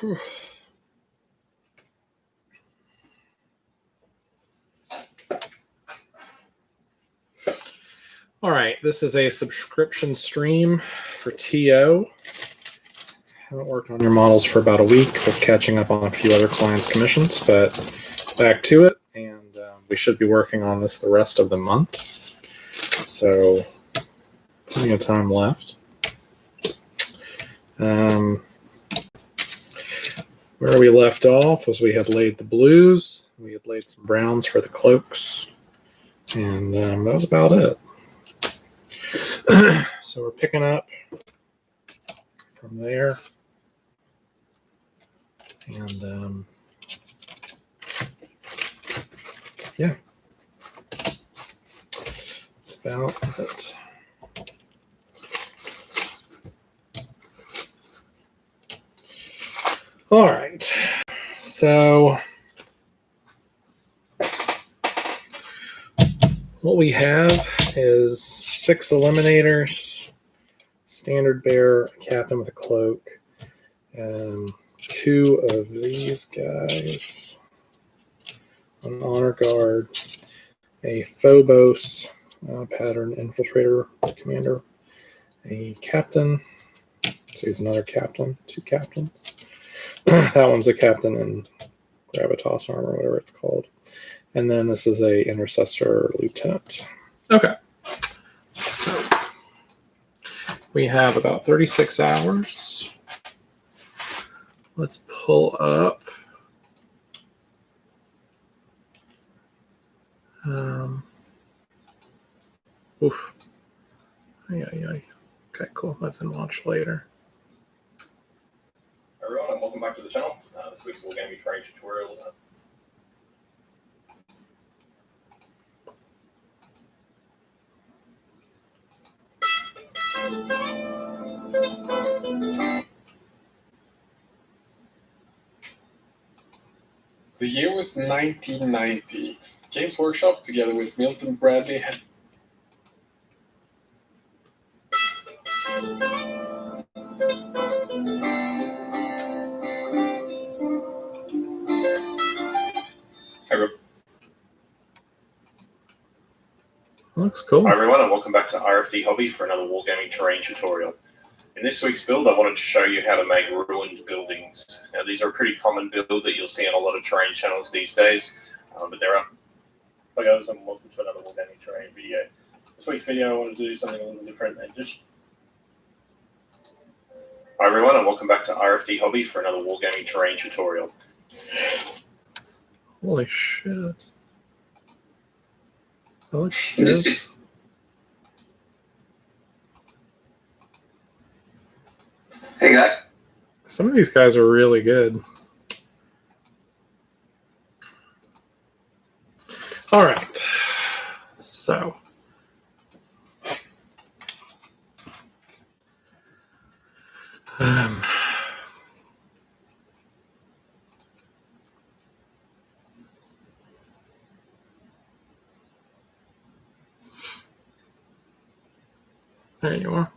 All right, this is a subscription stream for TO. Haven't worked on your models for about a week. Just catching up on a few other clients' commissions, but back to it. And we should be working on this the rest of the month. So plenty of time left. Where we left off was we had laid the blues. We had laid some browns for the cloaks. And that was about it. So we're picking up from there. And yeah, that's about it. All right, so what we have is 6 eliminators, standard bearer, a captain with a cloak, 2 of these guys, an honor guard, a Phobos pattern infiltrator commander, a captain, so he's another captain, 2 captains. That one's a captain in gravitas armor, whatever it's called. And then this is a intercessor lieutenant. Okay. So we have about 36 hours. Let's pull up. Oof. Okay, cool. That's in launch later. Everyone, and welcome back to the channel. This week's War Gaming Training tutorial. The year was 1990. Games Workshop, together with Milton Bradley, had Looks cool. Hi everyone, and welcome back to RFD Hobby for another Wargaming Terrain tutorial. In this week's build, I wanted to show you how to make ruined buildings. Now, these are a pretty common build that you'll see on a lot of terrain channels these days, but there are. Hi guys, and welcome to another Wargaming Terrain video. This week's video, I wanted to do something a little different and just. Hi everyone, and welcome back to RFD Hobby for another Wargaming Terrain tutorial. Holy shit. That looks good. Hey guys. Some of these guys are really good. All right. So. There you are.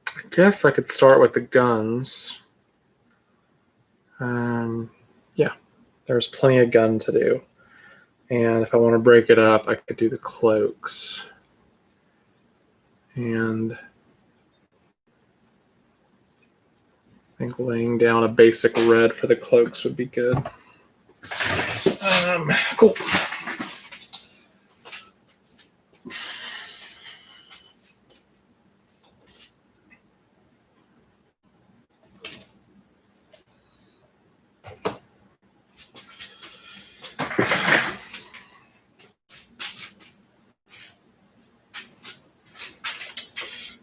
I guess I could start with the guns. Yeah, there's plenty of gun to do. And if I want to break it up, I could do the cloaks. And I think laying down a basic red for the cloaks would be good. Cool.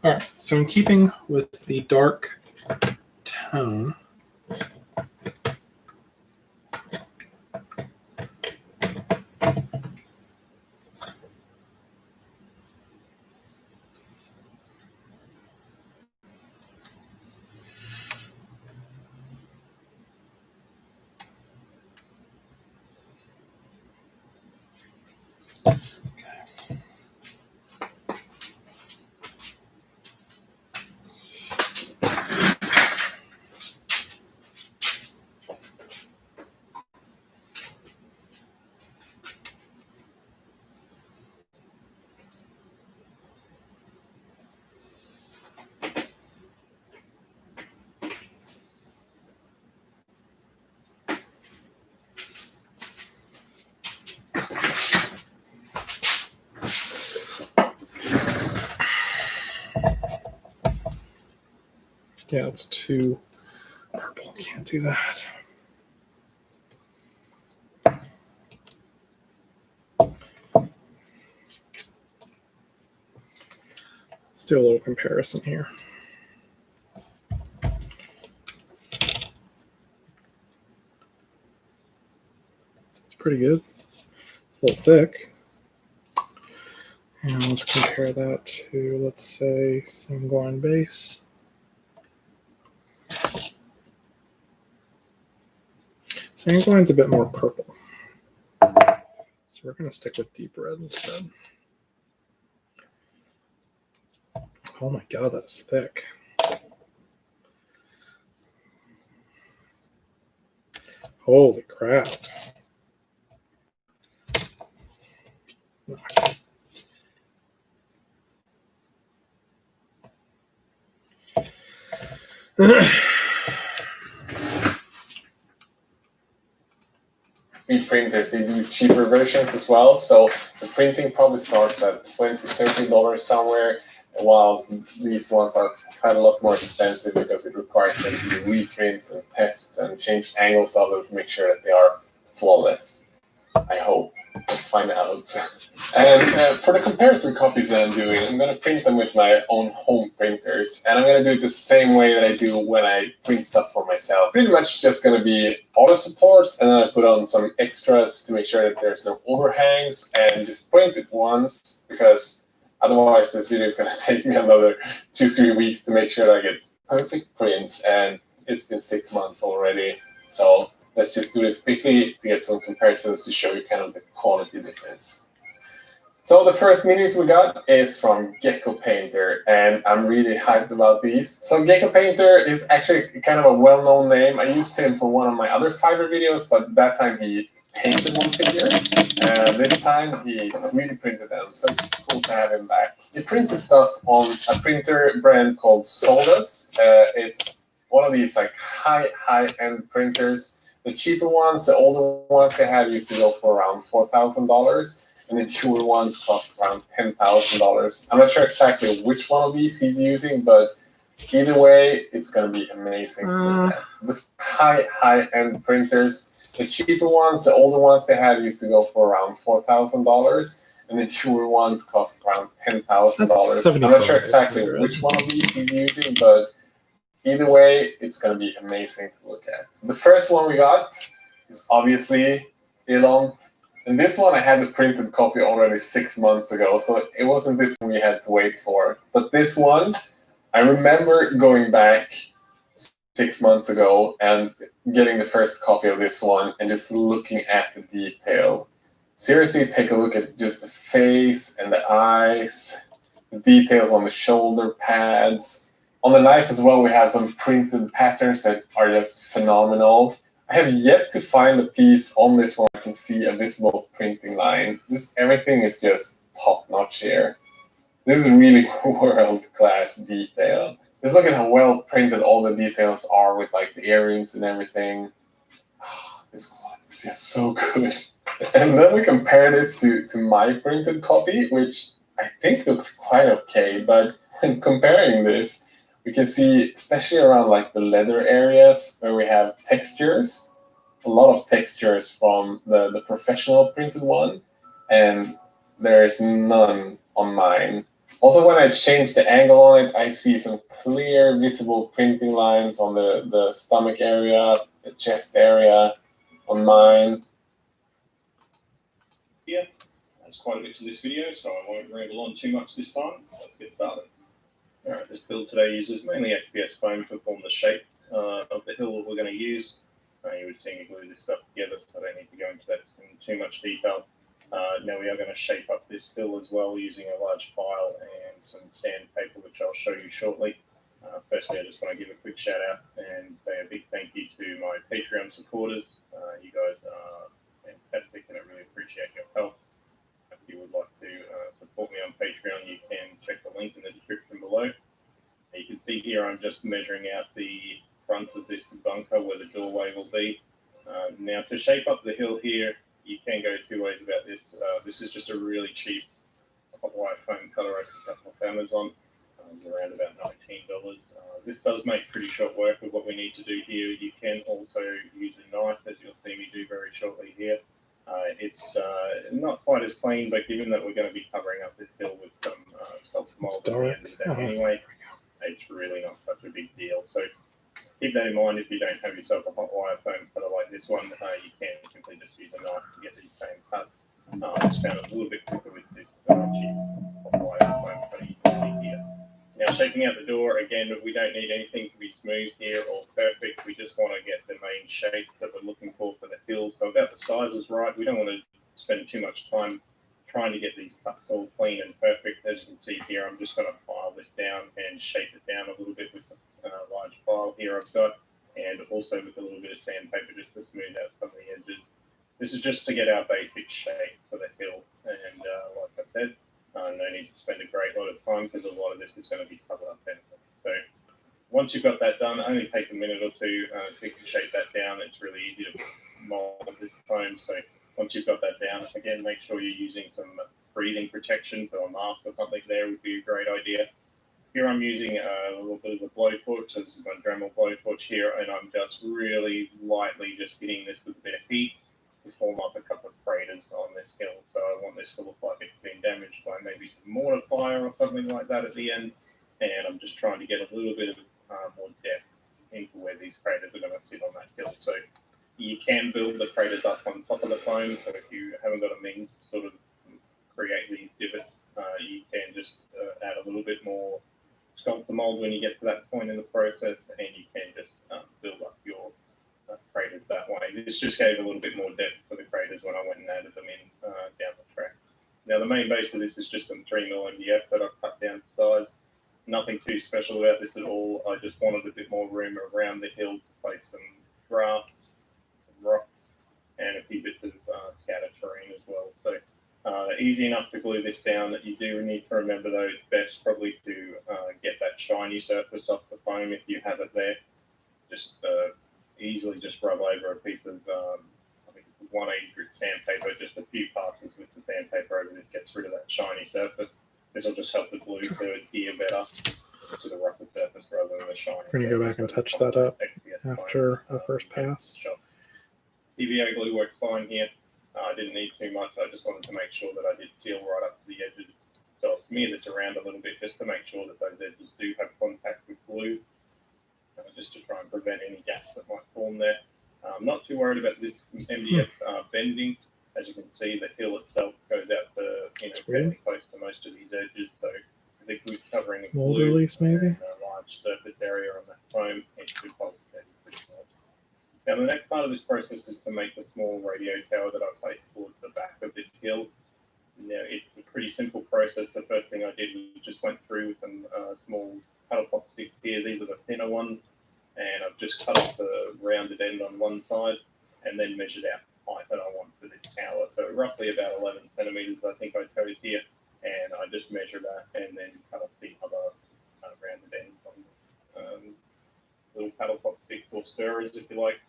All right, so in keeping with the dark tone, Yeah, it's too purple. Can't do that. Let's do a little comparison here. It's pretty good. It's a little thick. And let's compare that to, let's say, sanguine base. Sanguine's a bit more purple. So we're going to stick with deep red instead. Oh my god, that's thick. Holy crap. Printers, they do cheaper versions as well, so the printing probably starts at $20-$30 somewhere, whilst these ones are quite a lot more expensive because it requires them to do reprints and tests and change angles of them to make sure that they are flawless. I hope. Let's find out. And for the comparison copies that I'm doing, I'm going to print them with my own home printers. And I'm going to do it the same way that I do when I print stuff for myself. Pretty much just going to be auto supports, and then I put on some extras to make sure that there's no overhangs, and just print it once, because otherwise this video is going to take me another 2-3 weeks to make sure that I get perfect prints. And it's been 6 months already. So let's just do this quickly to get some comparisons to show you kind of the quality difference. So the first minis we got is from Gecko Painter, and I'm really hyped about these. So Gecko Painter is actually kind of a well-known name. I used him for one of my other Fiverr videos, but that time he painted one figure. This time he 3D printed them, so it's cool to have him back. He prints his stuff on a printer brand called Solus. It's one of these like high-end printers. The cheaper ones, the older ones they had used to go for around $4,000. And the newer ones cost around $10,000. I'm not sure exactly which one of these he's using, but either way, it's going to be amazing to look at. The high-end printers, the cheaper ones, the older ones they had used to go for around $4,000, and the newer ones cost around $10,000. I'm not sure exactly which one of these he's using, but either way, it's going to be amazing to look at. So the first one we got is obviously Elon. And this one I had the printed copy already 6 months ago, so it wasn't this one we had to wait for. But this one, I remember going back 6 months ago and getting the first copy of this one and just looking at the detail. Seriously, take a look at just the face and the eyes, the details on the shoulder pads. On the knife as well, we have some printed patterns that are just phenomenal. I have yet to find a piece on this one I can see a visible printing line. Just everything is just top-notch here. This is really world-class detail. Just look at how well printed all the details are with like the earrings and everything. This quality is just so good. And then we compare this to my printed copy, which I think looks quite okay. But when comparing this, we can see, especially around like the leather areas where we have textures, a lot of textures from the professional printed one, and there is none on mine. Also, when I change the angle on it, I see some clear visible printing lines on the stomach area, the chest area on mine. Yeah, that's quite a bit to this video, so I won't ramble on too much this time. Let's get started. Alright, this build today uses mainly XPS foam to form the shape of the hill that we're going to use. You would see me glue this stuff together, so I don't need to go into that in too much detail. Now we are going to shape up this hill as well using a large file and some sandpaper, which I'll show you shortly. Firstly, I just want to give a quick shout out and say a big thank you to my Patreon supporters. You guys are fantastic and I really appreciate your help. If you would like to support me on Patreon, you can check the link in the description below. You can see here I'm just measuring out the front of this bunker where the doorway will be. Now to shape up the hill here, you can go two ways about this. This is just a really cheap white foam color I picked up off Amazon. is around about $19. This does make pretty short work of what we need to do here. You can also use a knife, as you'll see me do very shortly here. It's not quite as clean, but given that we're going to be covering up this hill with some sculpt mold at the end of that anyway, it's really not such a big deal. So keep that in mind if you don't have yourself a hot wire foam cutter like this one. You can simply just use a knife to get these same cuts. It's found a little bit quicker with this cheap hot wire foam cutter you can see here. Now, shaping out the door, again, we don't need anything to be smooth here or perfect. We just want to get the main shape that we're looking for the hill. So about the sizes right. We don't want to spend too much time trying to get these cuts all clean and perfect. As you can see here, I'm just going to file this down and shape it down a little bit with the large file here I've got, and also with a little bit of sandpaper just to smooth out some of the edges. This is just to get our basic shape for the hill, and like I said, no need to spend a great lot of time because a lot of this is going to be covered up anyway. So once you've got that done, only take a minute or two to shape that down. It's really easy to mold this foam. So once you've got that down, again, make sure you're using some breathing protection, so a mask or something there would be a great idea. Here I'm using a little bit of a blowtorch, so this is my Dremel blowtorch here, and I'm just really lightly just hitting this with a bit of heat to form up a couple of craters on this hill. So I want this to look like it's been damaged by maybe some mortar fire or something like that at the end, and I'm just trying to get a little bit of more depth into where these craters are going to sit on that hill. So you can build the craters up on top of the foam, so if you haven't got a means to sort of create these divots, you can just add a little bit more sculpt the mold when you get to that point in the process, and you can just build up your craters that way. This just gave a little bit more depth for the craters when I went and added them in down the track. Now the main base of this is just some 3mm MDF that I've cut down to size. Nothing too special about this at all. I just wanted a bit more room around the hill to place some grass, some rocks, and a few bits of scattered terrain as well. So easy enough to glue this down. That you do need to remember though, it's best probably to get that shiny surface off the foam if you have it there. Just easily just rub over a piece of I think it's 180 grit sandpaper, just a few passes with the sandpaper over this gets rid of that shiny surface. This will just help the glue to adhere better to the rougher surface rather than the shiny. We're going to go back and touch that up after the first pass. PVA glue worked fine here. I didn't need too much. I just wanted to make sure that I did seal right up to the edges. So I'll smear this around a little bit just to make sure that those edges do have contact with glue, just to try and prevent any gaps that might form there. I'm not too worried about this MDF bending. As you can see, the hill itself goes out to fairly close to most of these edges. So the good covering of mold glue release maybe, and a large surface area on that foam, it should hold steady pretty well. Now the next part of this process is to make the small radio tower that I placed towards the back of this hill. Now it's a pretty simple process. The first thing I did was just went through with some small paddle pop sticks here. These are the thinner ones, and I've just cut off the rounded end on one side and then measured out the height that I want for this tower. So roughly about 11 centimeters I think I chose here, and I just measure that and then cut off the other rounded ends on little paddle pop sticks or stirrers if you like.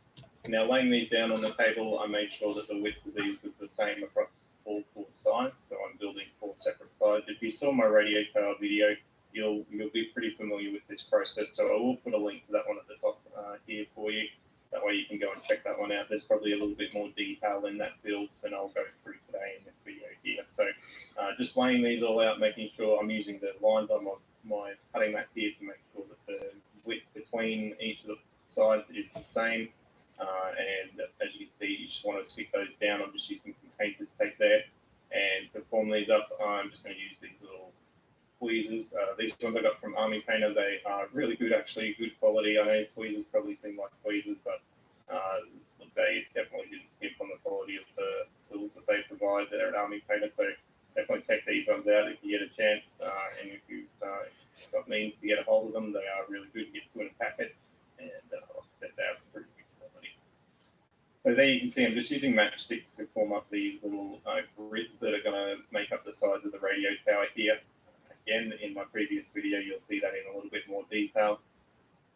Now laying these down on the table, I made sure that the width of these was the same across all four sides. So I'm building 4 separate sides. If you saw my radio tower video, you'll be pretty familiar with this process. So I will put a link to that one at the top here for you. That way you can go and check that one out. There's probably a little bit more detail in that build than I'll go through today in this video here. So just laying these all out, making sure I'm using the lines on my cutting mat here to make sure that the width between each of the sides is the same. And as you can see, you just want to stick those down. I'm just using some painter's tape there. And to form these up, I'm just going to use these little tweezers. These ones I got from Army Painter. They are really good, actually, good quality. I know tweezers probably seem like tweezers, but they definitely didn't skip on the quality of the tools that they provide there at Army Painter. So definitely check these ones out if you get a chance. And if you've got means to get a hold of them, they are really good to get 2 in a packet. And like I said, they are pretty good quality. So there you can see I'm just using matchsticks to form up these little grids that are going to make up the sides of the radio tower here. Again, in my previous video, you'll see that in a little bit more detail.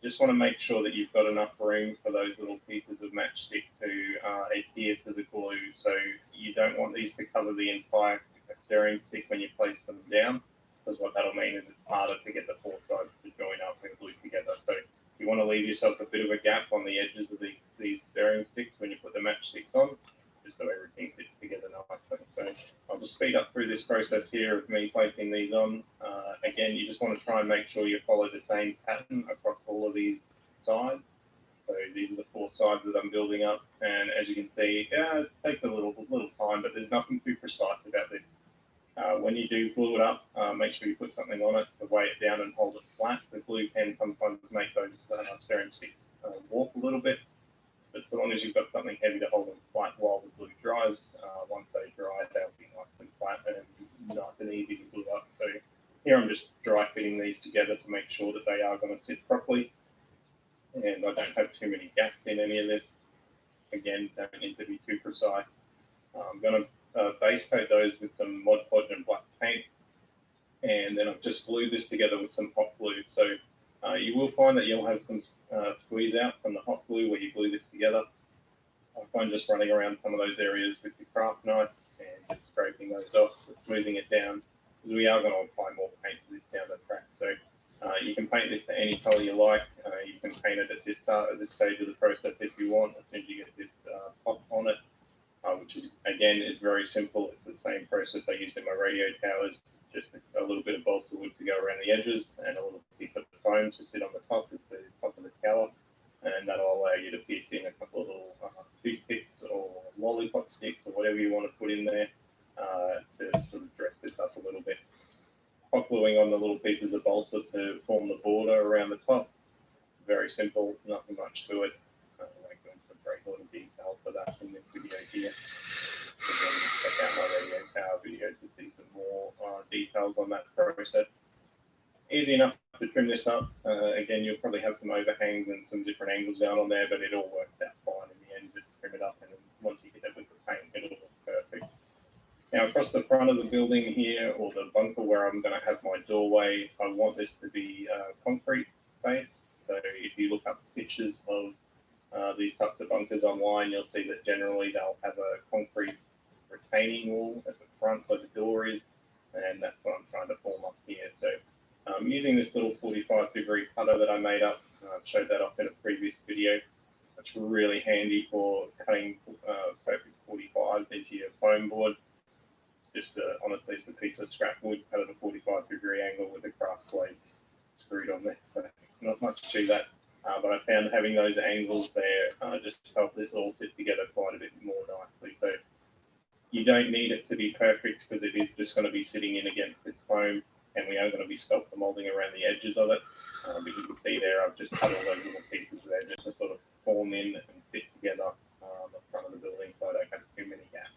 Just want to make sure that you've got enough room for those little pieces of matchstick to adhere to the glue. So you don't want these to cover the entire stirring stick when you place them down. because what that'll mean is it's harder to get the four sides to join up and glue together. So you want to leave yourself a bit of a gap on the edges of these bearing sticks when you put the matchsticks on, just so everything sits together nicely. So I'll just speed up through this process here of me placing these on. Again, you just want to try and make sure you follow the same pattern across all of these sides. So these are the four sides that I'm building up, and as you can see, it takes a little time, but there's nothing too precise about this. When you do glue it up, make sure you put something on it to weigh it down and hold it flat. The glue can sometimes make those bearing sticks warp a little bit, but so long as you've got something heavy to hold them flat while the glue dries, once they dry, they'll be nice and flat and nice and easy to glue up. So here I'm just dry fitting these together to make sure that they are going to sit properly, and I don't have too many gaps in any of this. Again, don't need to be too precise. I'm going to base coat those with some Mod Podge and black paint, and then I've just glued this together with some hot glue. So you will find that you'll have some squeeze out from the hot glue where you glue this together. I find just running around some of those areas with the craft knife and just scraping those off, smoothing it down, because we are going to apply more paint to this down the track. So you can paint this to any color you like. You can paint it at this stage of the process if you want, as soon as you get this pop on it, which is again is very simple. It's the same process I used in my radio towers, just a little bit of balsa wood to go around the edges and a little piece of foam to sit on the top as the top of the tower, and that'll allow you to pierce in a couple of little toothpicks or lollipop sticks or whatever you want to put in there to sort of dress this up a little bit. Hot gluing on the little pieces of balsa to form the border around the top. Very simple, nothing much to it. I won't go into great little detail for that in this video here. Check out my radio tower video to see some more details on that process. Easy enough to trim this up. Again, you'll probably have some overhangs and some different angles down on there, but it all works out fine in the end. Just trim it up, and then once you get it with the paint, it'll look perfect. Now, across the front of the building here, or the bunker where I'm going to have my doorway, I want this to be concrete base. So if you look up pictures of these types of bunkers online, you'll see that generally they'll have a concrete retaining wall at the front where the door is, and that's what I'm trying to form up here. So I'm using this little 45-degree cutter that I made up. I've showed that off in a previous video. It's really handy for cutting perfect 45s into your foam board. Just honestly, it's a piece of scrap wood cut at a 45-degree angle with a craft blade screwed on there. So not much to that, but I found having those angles there just help this all sit together quite a bit more nicely. So you don't need it to be perfect because it is just going to be sitting in against this foam, and we are going to be sculptor molding around the edges of it. But you can see there, I've just cut all those little pieces there just to sort of form in and fit together the front of the building so I don't have too many gaps.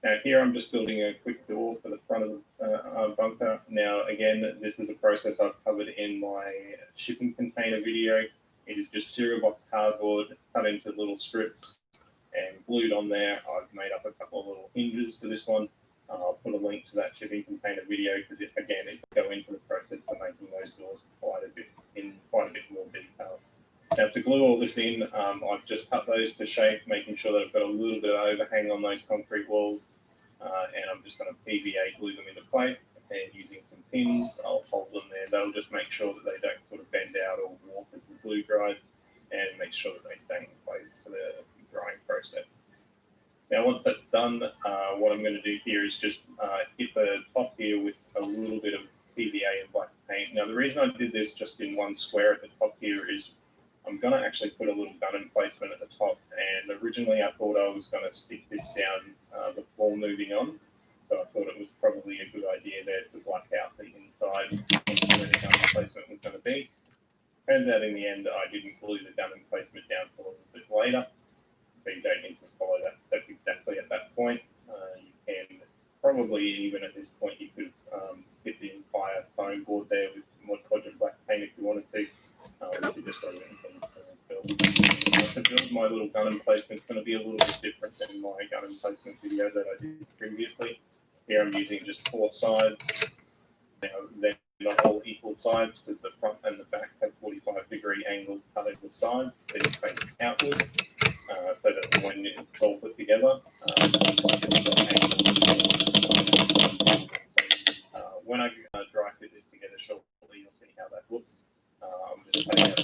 Now here I'm just building a quick door for the front of the bunker. Now again, this is a process I've covered in my shipping container video. It is just cereal box cardboard cut into little strips and glued on there. I've made up a couple of little hinges for this one. I'll put a link to that shipping container video because it go into the process of making those doors quite a bit more detail. Now to glue all this in, I've just cut those to shape, making sure that I've got a little bit of overhang on those concrete walls, and I'm just going to PVA glue them into place, and using some pins, I'll hold them there. That'll just make sure that they don't sort of bend out or warp as the glue dries, and make sure that they stay in place for the drying process. Now once that's done, what I'm going to do here is just hit the top here with a little bit of PVA and black paint. Now the reason I did this just in one square at the top here is I'm going to actually put a little gun emplacement at the top, and originally I thought I was going to stick this down before moving on, so I thought it was probably a good idea there to black out the inside where the gun emplacement was going to be. Turns out in the end I didn't glue the gun emplacement down for a little bit later, so you don't need to follow that step exactly at that point. You can probably, even at this point, you could hit the entire foam board there with Mod Podge and black paint if you wanted to. Which is just a little thing to build. My little gun emplacement is going to be a little bit different than my gun emplacement video that I did previously. Here I'm using just 4 sides. Now, they're not all equal sides because the front and the back have 45-degree angles cut at the sides. They're facing outward, so that when it's all put together, when I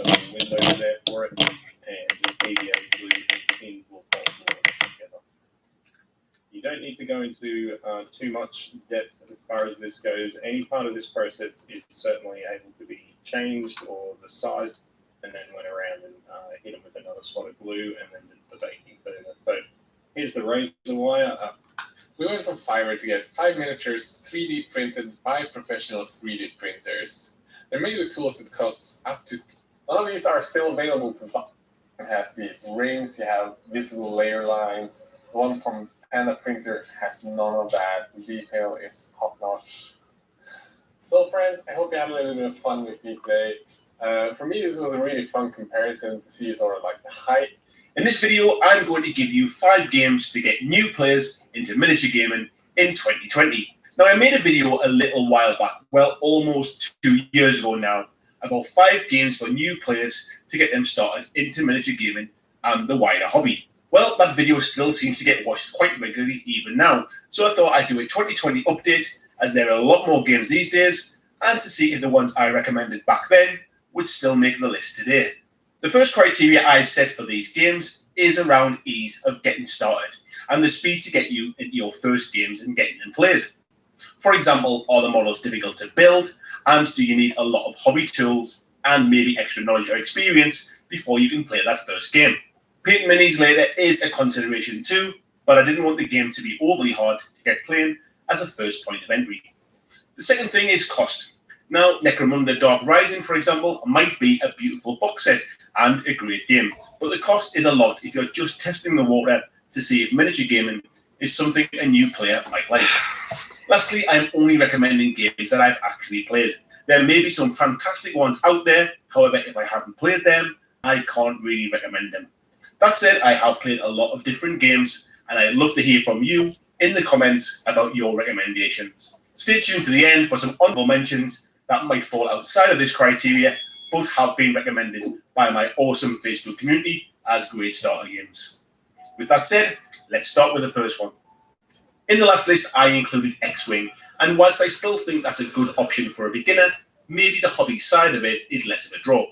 a little window there for it, and the PVA glue and pin will hold all of it together. You don't need to go into too much depth as far as this goes. Any part of this process is certainly able to be changed or the size, and then went around and hit them with another spot of glue, and then just the baking further. So here's the razor wire. We went on Fiverr to get 5 miniatures 3D printed by professional 3D printers. They're made with tools that costs up to... None of these are still available to buy. It has these rings, you have visible layer lines. The one from Panda Printer has none of that. The detail is top-notch. So friends, I hope you had a little bit of fun with me today. For me, this was a really fun comparison to see sort of like the height. In this video, I'm going to give you 5 games to get new players into miniature gaming in 2020. Now, I made a video a little while back, well, almost 2 years ago now, about 5 games for new players to get them started into miniature gaming and the wider hobby. Well, that video still seems to get watched quite regularly even now, so I thought I'd do a 2020 update, as there are a lot more games these days, and to see if the ones I recommended back then would still make the list today. The first criteria I've set for these games is around ease of getting started and the speed to get you into your first games and getting them played. For example, are the models difficult to build, and do you need a lot of hobby tools and maybe extra knowledge or experience before you can play that first game? Painting minis later is a consideration too, but I didn't want the game to be overly hard to get playing as a first point of entry. The second thing is cost. Now, Necromunda Dark Rising, for example, might be a beautiful box set and a great game, but the cost is a lot if you're just testing the water to see if miniature gaming is something a new player might like. Lastly, I'm only recommending games that I've actually played. There may be some fantastic ones out there, however, if I haven't played them, I can't really recommend them. That said, I have played a lot of different games, and I'd love to hear from you in the comments about your recommendations. Stay tuned to the end for some honorable mentions that might fall outside of this criteria, but have been recommended by my awesome Facebook community as great starter games. With that said, let's start with the first one. In the last list, I included X-Wing, and whilst I still think that's a good option for a beginner, maybe the hobby side of it is less of a draw.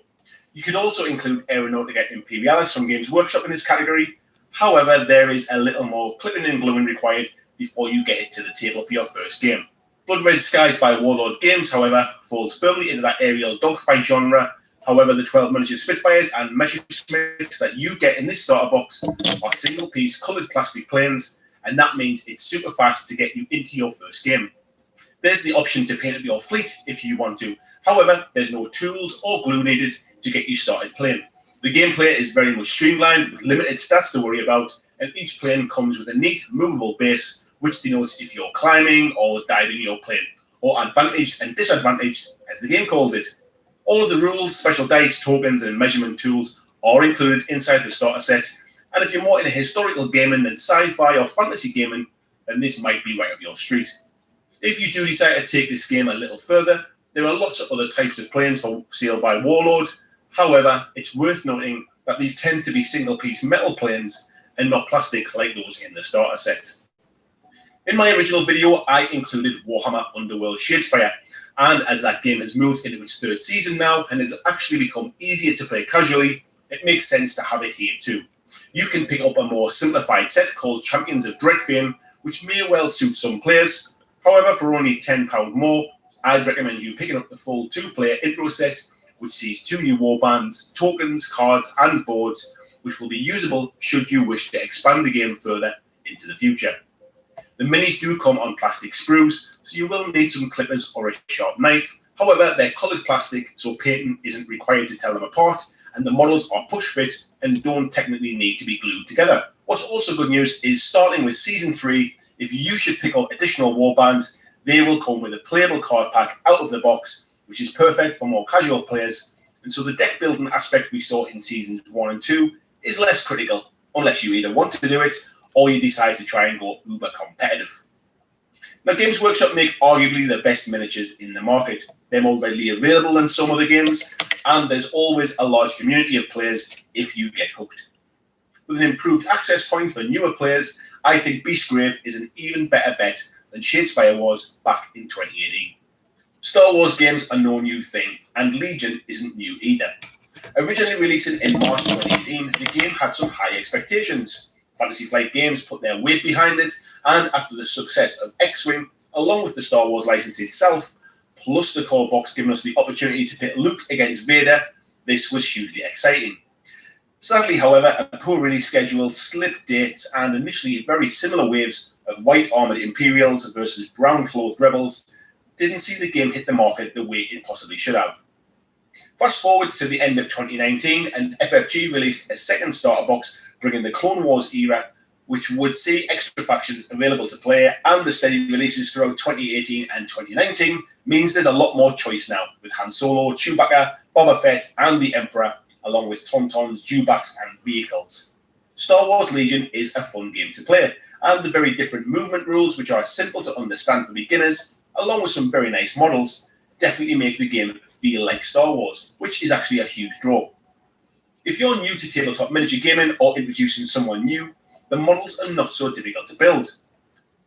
You could also include Aeronautica Imperialis from Games Workshop in this category. However, there is a little more clipping and gluing required before you get it to the table for your first game. Blood Red Skies by Warlord Games, however, falls firmly into that aerial dogfight genre. However, the 12 miniature Spitfires and Messerschmitts that you get in this starter box are single-piece coloured plastic planes, and that means it's super fast to get you into your first game. There's the option to paint up your fleet if you want to. However, there's no tools or glue needed to get you started playing. The gameplay is very much streamlined with limited stats to worry about, and each plane comes with a neat movable base which denotes if you're climbing or diving your plane, or advantaged and disadvantaged as the game calls it. All of the rules, special dice, tokens and measurement tools are included inside the starter set, and if you're more into historical gaming than sci-fi or fantasy gaming, then this might be right up your street. If you do decide to take this game a little further, there are lots of other types of planes for sale by Warlord. However, it's worth noting that these tend to be single-piece metal planes and not plastic like those in the starter set. In my original video, I included Warhammer Underworld Shadespire, and as that game has moved into its 3rd season now and has actually become easier to play casually, it makes sense to have it here too. You can pick up a more simplified set called Champions of Dreadfame, which may well suit some players. However, for only £10 more, I'd recommend you picking up the full 2-player intro set, which sees 2 new warbands, tokens, cards and boards, which will be usable should you wish to expand the game further into the future. The minis do come on plastic sprues, so you will need some clippers or a sharp knife. However, they're coloured plastic, so painting isn't required to tell them apart, and the models are push fit and don't technically need to be glued together. What's also good news is starting with Season 3, if you should pick up additional warbands, they will come with a playable card pack out of the box, which is perfect for more casual players, and so the deck building aspect we saw in Seasons 1 and 2 is less critical, unless you either want to do it or you decide to try and go uber competitive. Now, Games Workshop make arguably the best miniatures in the market. They're more readily available than some other games, and there's always a large community of players if you get hooked. With an improved access point for newer players, I think Beastgrave is an even better bet than Shadespire was back in 2018. Star Wars games are no new thing, and Legion isn't new either. Originally releasing in March 2018, the game had some high expectations. Fantasy Flight Games put their weight behind it, and after the success of X-Wing, along with the Star Wars license itself, plus the core box giving us the opportunity to pit Luke against Vader, this was hugely exciting. Sadly, however, a poor release schedule, slipped dates, and initially very similar waves of white armoured Imperials versus brown-clothed Rebels didn't see the game hit the market the way it possibly should have. Fast forward to the end of 2019, and FFG released a second starter box bringing the Clone Wars era, which would see extra factions available to play, and the steady releases throughout 2018 and 2019 means there's a lot more choice now, with Han Solo, Chewbacca, Boba Fett, and the Emperor, along with Tauntauns, dewbacks, and vehicles. Star Wars Legion is a fun game to play, and the very different movement rules, which are simple to understand for beginners, along with some very nice models, definitely make the game feel like Star Wars, which is actually a huge draw. If you're new to tabletop miniature gaming or introducing someone new, the models are not so difficult to build.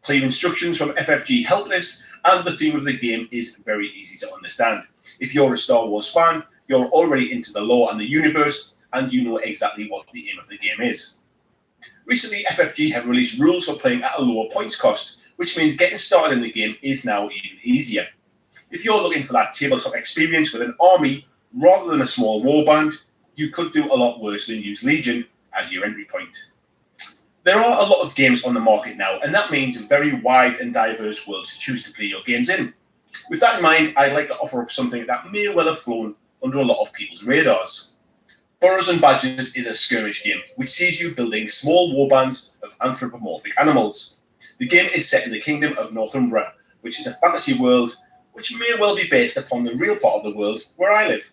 Clear instructions from FFG help this, and the theme of the game is very easy to understand. If you're a Star Wars fan, you're already into the lore and the universe, and you know exactly what the aim of the game is. Recently, FFG have released rules for playing at a lower points cost, which means getting started in the game is now even easier. If you're looking for that tabletop experience with an army rather than a small warband, you could do a lot worse than use Legion as your entry point. There are a lot of games on the market now, and that means a very wide and diverse world to choose to play your games in. With that in mind, I'd like to offer up something that may well have flown under a lot of people's radars. Burrows and Badgers is a skirmish game, which sees you building small warbands of anthropomorphic animals. The game is set in the Kingdom of Northumbria, which is a fantasy world which may well be based upon the real part of the world where I live.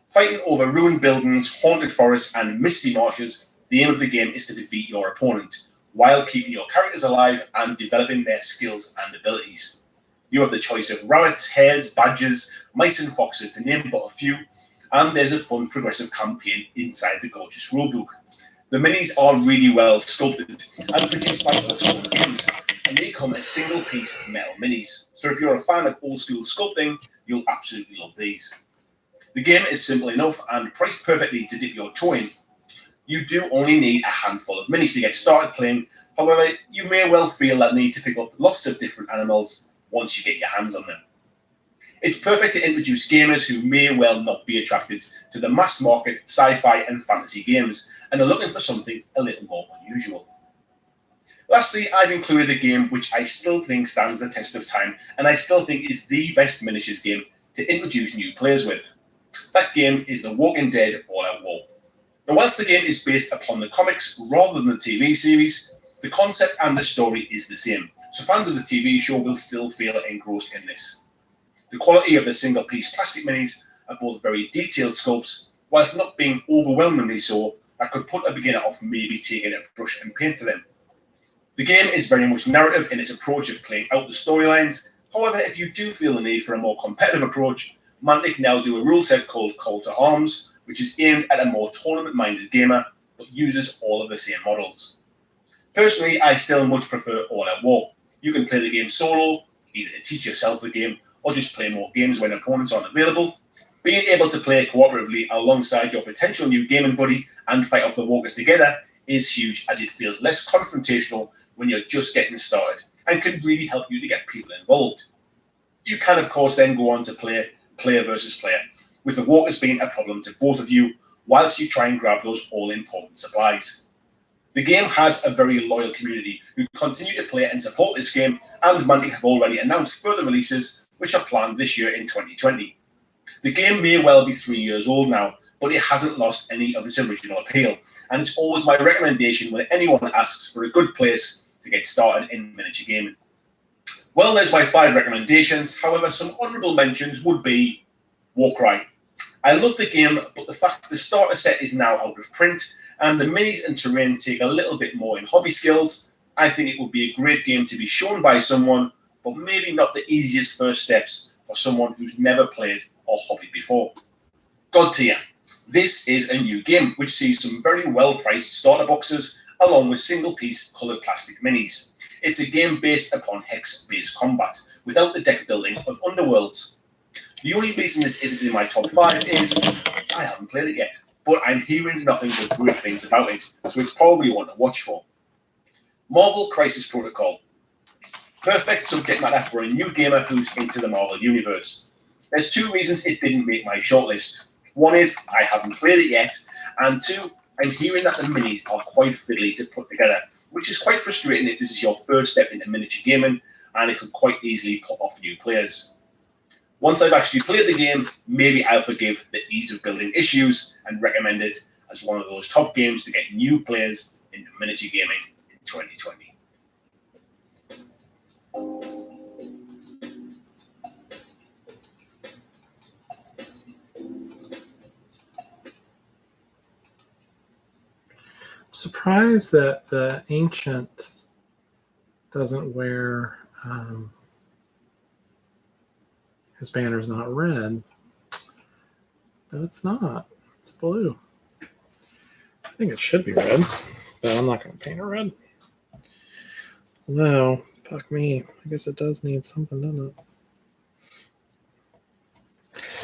Fighting over ruined buildings, haunted forests, and misty marshes, the aim of the game is to defeat your opponent, while keeping your characters alive and developing their skills and abilities. You have the choice of rabbits, hares, badgers, mice and foxes, to name but a few, and there's a fun progressive campaign inside the gorgeous rulebook. The minis are really well sculpted and produced by Western Games, and they come as single-piece metal minis. So if you're a fan of old-school sculpting, you'll absolutely love these. The game is simple enough and priced perfectly to dip your toe in. You do only need a handful of minis to get started playing. However, you may well feel that need to pick up lots of different animals once you get your hands on them. It's perfect to introduce gamers who may well not be attracted to the mass market sci-fi and fantasy games and are looking for something a little more unusual. Lastly, I've included a game which I still think stands the test of time, and I still think is the best miniatures game to introduce new players with. That game is The Walking Dead All-Out War. Now, whilst the game is based upon the comics rather than the TV series, the concept and the story is the same, so fans of the TV show will still feel engrossed in this. The quality of the single-piece plastic minis are both very detailed sculpts, whilst not being overwhelmingly so that could put a beginner off maybe taking a brush and paint to them. The game is very much narrative in its approach of playing out the storylines. However, if you do feel the need for a more competitive approach, Mantic now do a rule set called Call to Arms, which is aimed at a more tournament-minded gamer, but uses all of the same models. Personally, I still much prefer All-Out War. You can play the game solo, either to teach yourself the game, or just play more games when opponents aren't available. Being able to play cooperatively alongside your potential new gaming buddy and fight off the walkers together is huge, as it feels less confrontational when you're just getting started, and can really help you to get people involved. You can, of course, then go on to play player versus player, with the walkers being a problem to both of you, whilst you try and grab those all-important supplies. The game has a very loyal community who continue to play and support this game, and Mantic have already announced further releases, which are planned this year in 2020. The game may well be 3 years old now, but it hasn't lost any of its original appeal, and it's always my recommendation when anyone asks for a good place to get started in miniature gaming. Well, there's my 5 recommendations. However, some honourable mentions would be Warcry. I love the game, but the fact that the starter set is now out of print and the minis and terrain take a little bit more in hobby skills, I think it would be a great game to be shown by someone, but maybe not the easiest first steps for someone who's never played or hobbied before. God Tier. This is a new game which sees some very well-priced starter boxes along with single-piece coloured plastic minis. It's a game based upon hex-based combat, without the deck building of Underworlds. The only reason this isn't in my top 5 is I haven't played it yet, but I'm hearing nothing but great things about it, so it's probably one to watch for. Marvel Crisis Protocol. Perfect subject matter for a new gamer who's into the Marvel Universe. There's 2 reasons it didn't make my shortlist. One is I haven't played it yet, and 2, I'm hearing that the minis are quite fiddly to put together, which is quite frustrating if this is your first step into miniature gaming, and it could quite easily put off new players. Once I've actually played the game, maybe I'll forgive the ease of building issues and recommend it as one of those top games to get new players into miniature gaming in 2020. Surprised that the Ancient doesn't wear his banner's not red, but it's not. It's blue. I think it should be red, but I'm not going to paint it red. No, fuck me. I guess it does need something, doesn't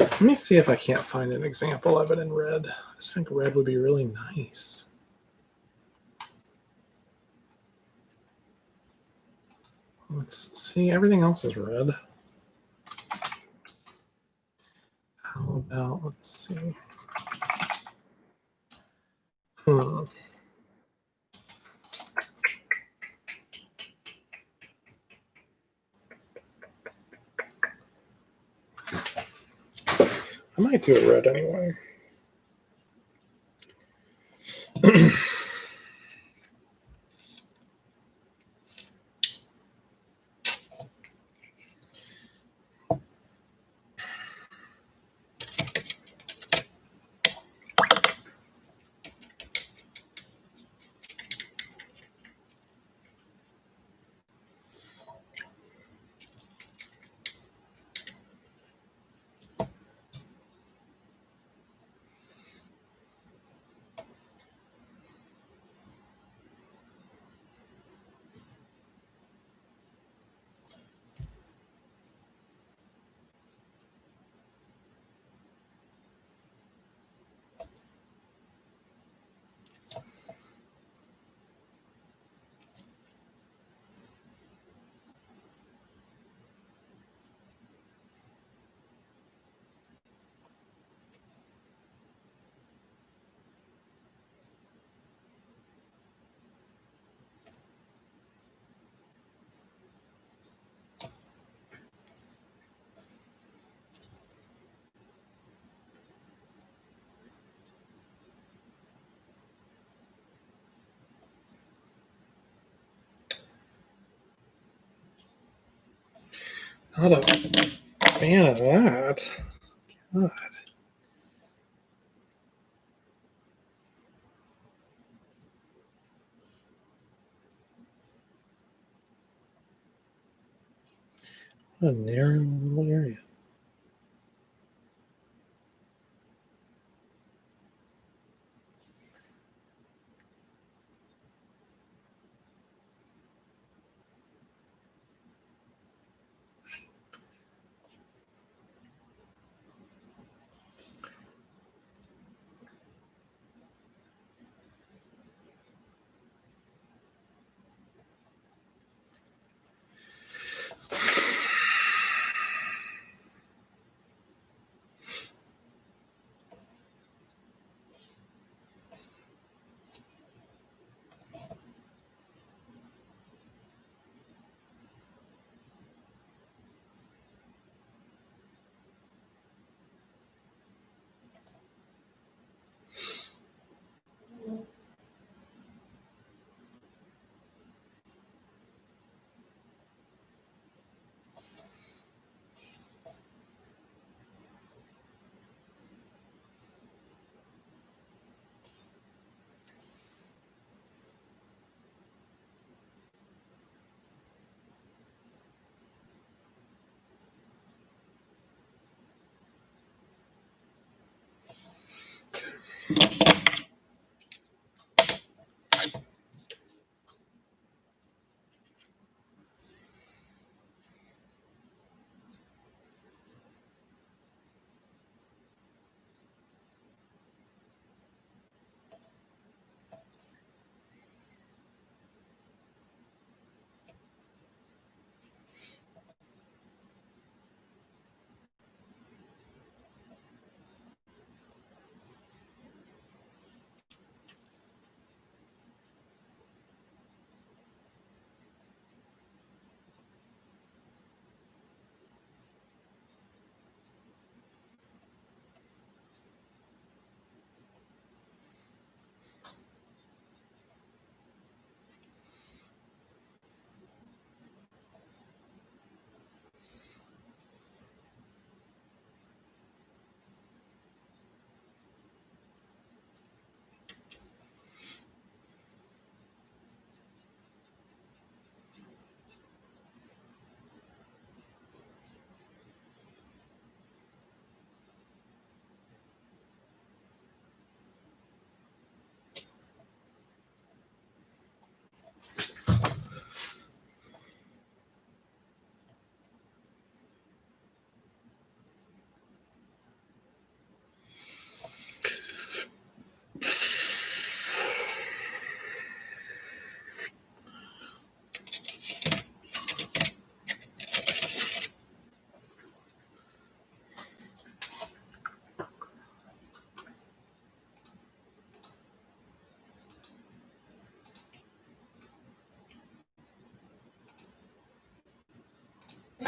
it? Let me see if I can't find an example of it in red. I just think red would be really nice. Let's see, everything else is red. How about, let's see. I might do it red anyway. Not a fan of that. God. What a narrow little area.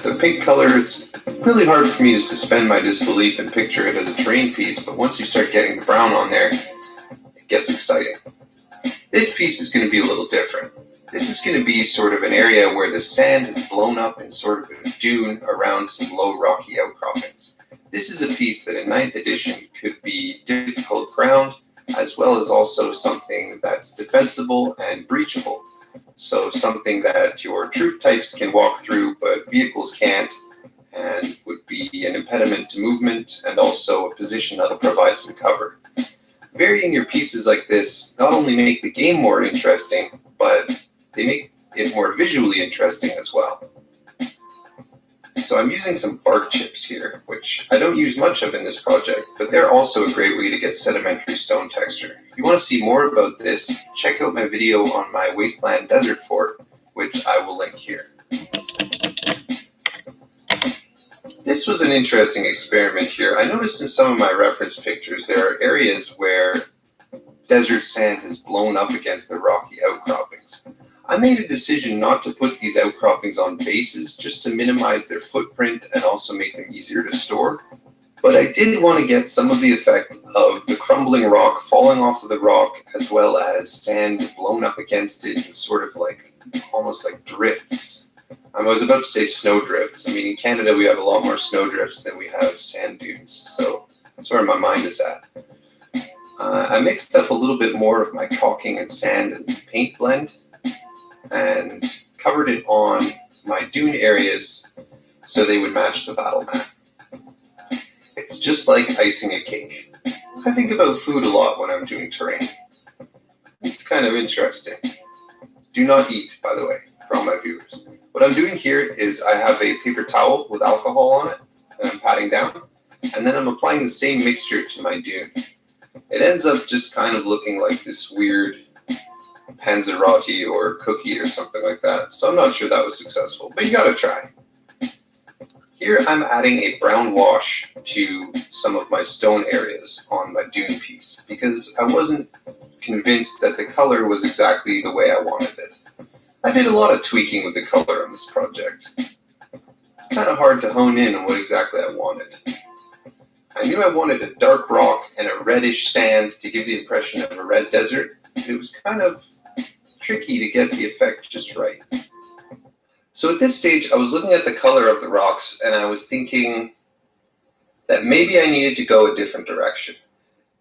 the pink color, it's really hard for me to suspend my disbelief and picture it as a terrain piece, but once you start getting the brown on there, it gets exciting. This piece is going to be a little different. This is going to be sort of an area where the sand has blown up in sort of a dune around some low rocky outcroppings. This is a piece that in 9th edition could be difficult ground, as well as also something that's defensible and breachable. So something that your troop types can walk through, but vehicles can't, and would be an impediment to movement, and also a position that'll provide some cover. Varying your pieces like this not only make the game more interesting, but they make it more visually interesting as well. So I'm using some bark chips here, which I don't use much of in this project, but they're also a great way to get sedimentary stone texture. If you want to see more about this, check out my video on my Wasteland Desert Fort, which I will link here. This was an interesting experiment here. I noticed in some of my reference pictures there are areas where desert sand has blown up against the rocky outcroppings. I made a decision not to put these outcroppings on bases just to minimize their footprint and also make them easier to store. But I did want to get some of the effect of the crumbling rock falling off of the rock, as well as sand blown up against it in sort of like, almost like drifts. I was about to say snow drifts. I mean, in Canada we have a lot more snow drifts than we have sand dunes, so that's where my mind is at. I mixed up a little bit more of my caulking and sand and paint blend, and covered it on my dune areas so they would match the battle map. It's just like icing a cake. I think about food a lot when I'm doing terrain. It's kind of interesting. Do not eat, by the way, for all my viewers. What I'm doing here is I have a paper towel with alcohol on it, and I'm patting down, and then I'm applying the same mixture to my dune. It ends up just kind of looking like this weird panzerotti or cookie or something like that, so I'm not sure that was successful, but you gotta try. Here I'm adding a brown wash to some of my stone areas on my dune piece, because I wasn't convinced that the color was exactly the way I wanted it. I did a lot of tweaking with the color on this project. It's kind of hard to hone in on what exactly I wanted. I knew I wanted a dark rock and a reddish sand to give the impression of a red desert. It was kind of tricky to get the effect just right. So at this stage, I was looking at the color of the rocks, and I was thinking that maybe I needed to go a different direction.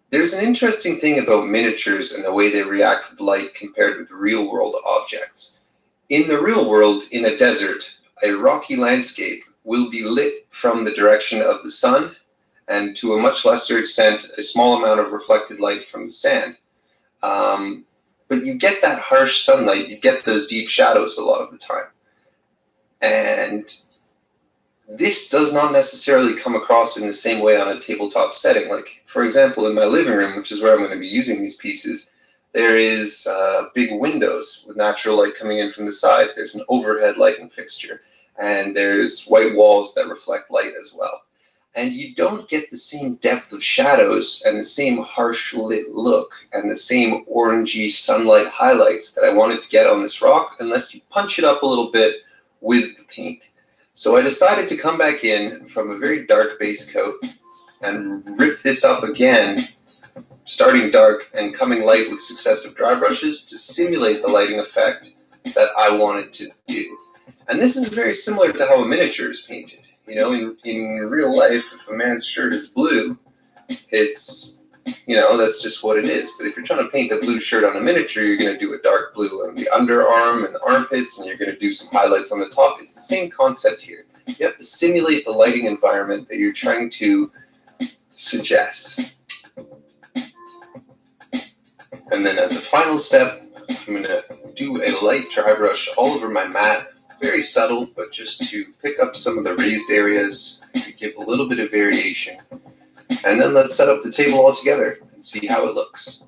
There's an interesting thing about miniatures and the way they react with light compared with real-world objects. In the real world, in a desert, a rocky landscape will be lit from the direction of the sun, and to a much lesser extent, a small amount of reflected light from the sand. But you get that harsh sunlight, you get those deep shadows a lot of the time. And this does not necessarily come across in the same way on a tabletop setting. Like, for example, in my living room, which is where I'm going to be using these pieces, there is big windows with natural light coming in from the side. There's an overhead lighting fixture, and there's white walls that reflect light as well. And you don't get the same depth of shadows and the same harsh lit look and the same orangey sunlight highlights that I wanted to get on this rock unless you punch it up a little bit with the paint. So I decided to come back in from a very dark base coat and rip this up again, starting dark and coming light with successive dry brushes to simulate the lighting effect that I wanted to do. And this is very similar to how a miniature is painted. You know, in real life, if a man's shirt is blue, it's, you know, that's just what it is. But if you're trying to paint a blue shirt on a miniature, you're going to do a dark blue on the underarm and the armpits, and you're going to do some highlights on the top. It's the same concept here. You have to simulate the lighting environment that you're trying to suggest. And then as a final step, I'm going to do a light dry brush all over my mat. Very subtle, but just to pick up some of the raised areas, to give a little bit of variation. And then let's set up the table all together and see how it looks.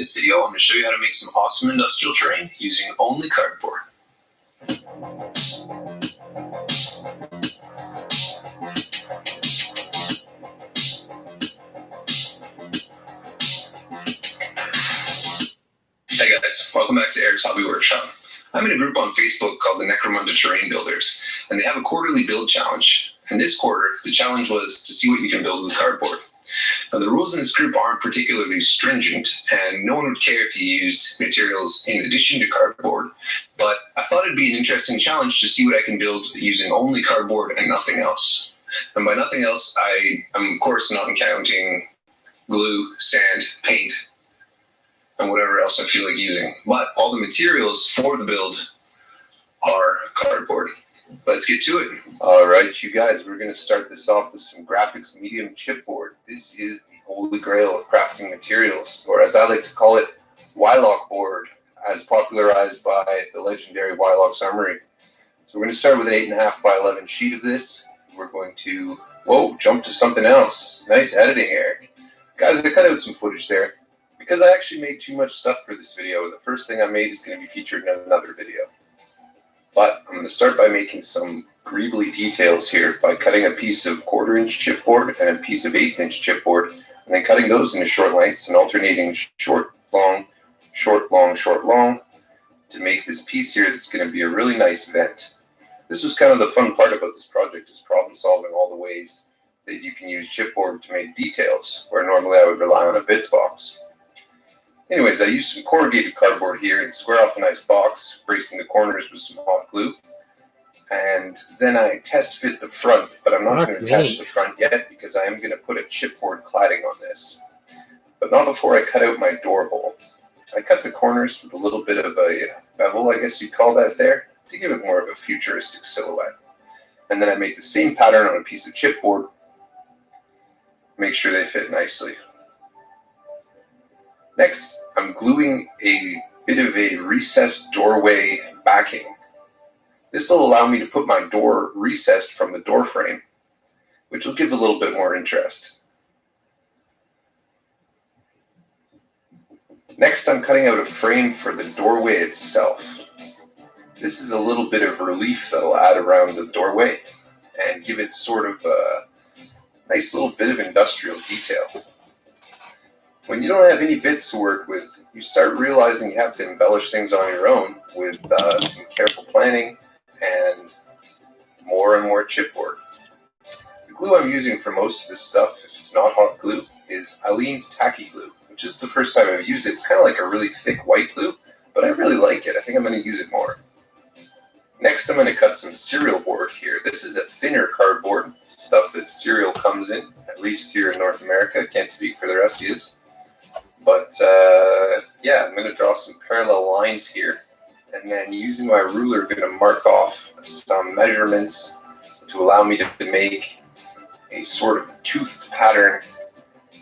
this video, I'm going to show you how to make some awesome industrial terrain using only cardboard. Hey guys, welcome back to Eric's Hobby Workshop. I'm in a group on Facebook called the Necromunda Terrain Builders, and they have a quarterly build challenge. And this quarter, the challenge was to see what you can build with cardboard. Now, the rules in this group aren't particularly stringent, and no one would care if you used materials in addition to cardboard, but I thought it'd be an interesting challenge to see what I can build using only cardboard and nothing else. And by nothing else, I'm of course not counting glue, sand, paint, and whatever else I feel like using. But all the materials for the build are cardboard. Let's get to it. All right, you guys, we're going to start this off with some graphics medium chipboard. This is the holy grail of crafting materials, or as I like to call it, Wylock board, as popularized by the legendary Wylock's Armory. So we're going to start with an 8.5 by 11 sheet of this. We're going to, jump to something else. Nice editing, Eric. Guys, I cut out some footage there because I actually made too much stuff for this video. The first thing I made is going to be featured in another video. But I'm going to start by making some greebly details here by cutting a piece of 1/4 inch chipboard and a piece of 1/8 inch chipboard, and then cutting those into short lengths and alternating short, long, short, long, short, long to make this piece here that's going to be a really nice vent. This was kind of the fun part about this project, is problem solving all the ways that you can use chipboard to make details, where normally I would rely on a bits box. Anyways, I used some corrugated cardboard here and square off a nice box, bracing the corners with some hot glue. And then I test fit the front, but I'm not going to attach the front yet because I am going to put a chipboard cladding on this. But not before I cut out my door hole. I cut the corners with a little bit of a bevel, I guess you'd call that there, to give it more of a futuristic silhouette. And then I make the same pattern on a piece of chipboard, make sure they fit nicely. Next, I'm gluing a bit of a recessed doorway backing. This will allow me to put my door recessed from the door frame, which will give a little bit more interest. Next, I'm cutting out a frame for the doorway itself. This is a little bit of relief that I'll add around the doorway and give it sort of a nice little bit of industrial detail. When you don't have any bits to work with, you start realizing you have to embellish things on your own with some careful planning and more chipboard. The glue I'm using for most of this stuff, if it's not hot glue, is Eileen's Tacky Glue, which is the first time I've used it. It's kind of like a really thick white glue, but I really like it. I think I'm going to use it more. Next, I'm going to cut some cereal board here. This is a thinner cardboard, stuff that cereal comes in, at least here in North America. Can't speak for the rest of you. But yeah, I'm going to draw some parallel lines here. And then using my ruler, I'm going to mark off some measurements to allow me to make a sort of toothed pattern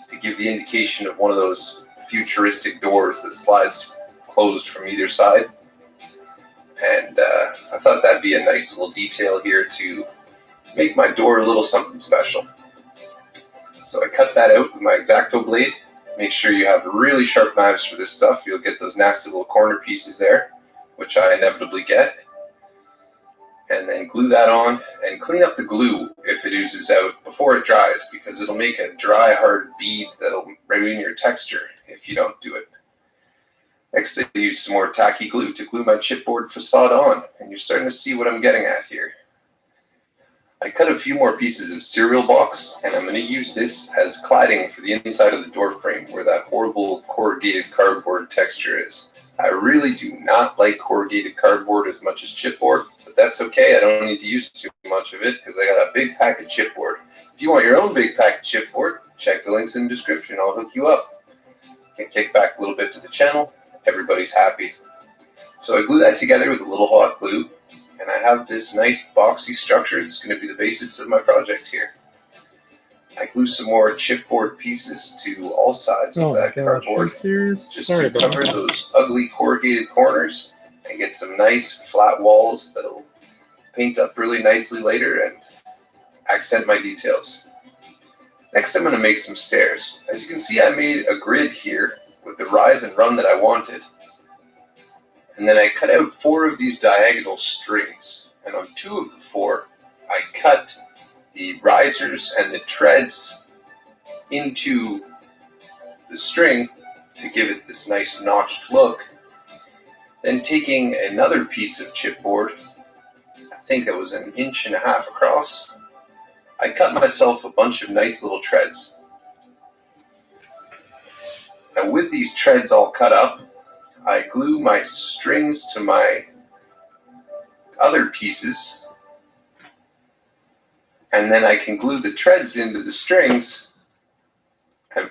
to give the indication of one of those futuristic doors that slides closed from either side. And I thought that'd be a nice little detail here to make my door a little something special. So I cut that out with my X-Acto blade. Make sure you have really sharp knives for this stuff. You'll get those nasty little corner pieces there, which I inevitably get. And then glue that on and clean up the glue if it oozes out before it dries, because it'll make a dry, hard bead that'll ruin your texture if you don't do it. Next, I use some more tacky glue to glue my chipboard facade on, and you're starting to see what I'm getting at here. I cut a few more pieces of cereal box, and I'm going to use this as cladding for the inside of the door frame where that horrible corrugated cardboard texture is. I really do not like corrugated cardboard as much as chipboard, but that's okay. I don't need to use too much of it because I got a big pack of chipboard. If you want your own big pack of chipboard, check the links in the description. I'll hook you up. Can kick back a little bit to the channel. Everybody's happy. So I glue that together with a little hot glue. And I have this nice boxy structure that's going to be the basis of my project here. I glue some more chipboard pieces to all sides of that cardboard, just to cover those ugly corrugated corners and get some nice flat walls that'll paint up really nicely later and accent my details. Next, I'm going to make some stairs. As you can see, I made a grid here with the rise and run that I wanted. And then I cut out 4 of these diagonal strings, and on 2 of the 4, I cut the risers and the treads into the string to give it this nice notched look. Then taking another piece of chipboard, I think that was 1.5 inches across, I cut myself a bunch of nice little treads. And with these treads all cut up, I glue my strings to my other pieces, and then I can glue the treads into the strings. And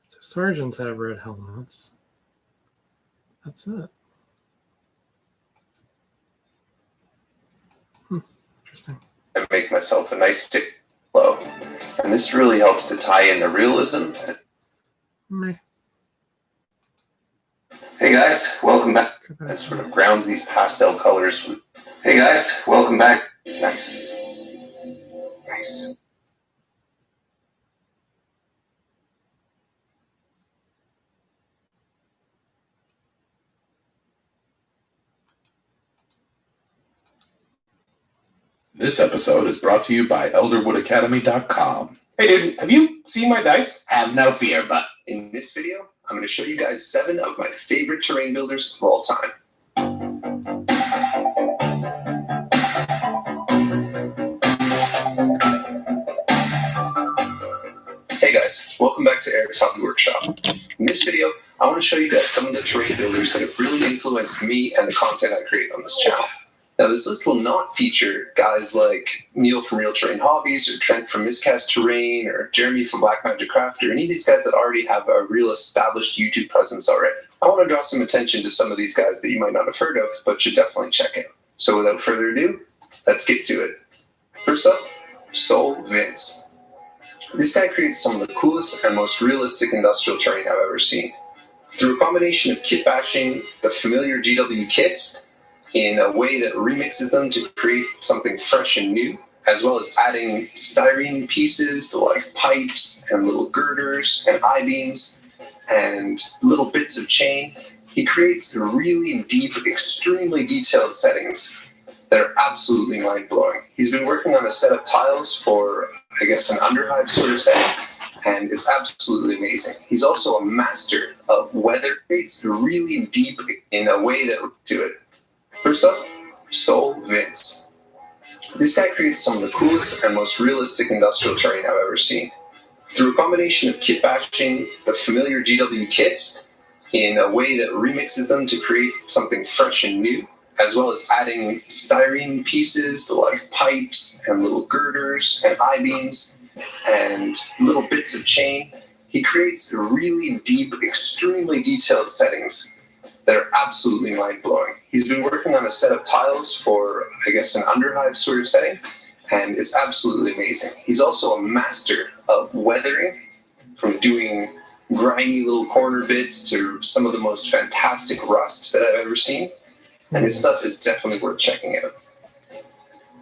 So sergeants have red helmets. That's it. Interesting. I make myself a nice stick glow. And this really helps to tie in the realism. Meh. Hey guys, welcome back. I sort of ground these pastel colors with... Hey guys, welcome back. Nice. Nice. This episode is brought to you by ElderwoodAcademy.com. Hey dude, have you seen my dice? Have no fear, but in this video, I'm going to show you guys 7 of my favorite terrain builders of all time. Hey guys, welcome back to Eric's Hobby Workshop. In this video, I want to show you guys some of the terrain builders that have really influenced me and the content I create on this channel. Now, this list will not feature guys like Neil from Real Terrain Hobbies, or Trent from Miscast Terrain, or Jeremy from Black Magic Craft, or any of these guys that already have a real established YouTube presence already. I want to draw some attention to some of these guys that you might not have heard of, but should definitely check out. So without further ado, let's get to it. First up, Soul Vince. This guy creates some of the coolest and most realistic industrial terrain I've ever seen. Through a combination of kit bashing the familiar GW kits in a way that remixes them to create something fresh and new, as well as adding styrene pieces like pipes and little girders and I-beams and little bits of chain, he creates really deep, extremely detailed settings that are absolutely mind-blowing. He's been working on a set of tiles for, I guess, an underhive sort of setting, and it's absolutely amazing. He's also a master of weather. Creates really deep in a way that to it. First up, Soul Vince. This guy creates some of the coolest and most realistic industrial terrain I've ever seen. Through a combination of kit bashing the familiar GW kits in a way that remixes them to create something fresh and new, as well as adding styrene pieces like pipes and little girders and I-beams and little bits of chain, he creates really deep, extremely detailed settings that are absolutely mind-blowing. He's been working on a set of tiles for, I guess, an underhive sort of setting, and it's absolutely amazing. He's also a master of weathering, from doing grimy little corner bits to some of the most fantastic rust that I've ever seen, and his stuff is definitely worth checking out.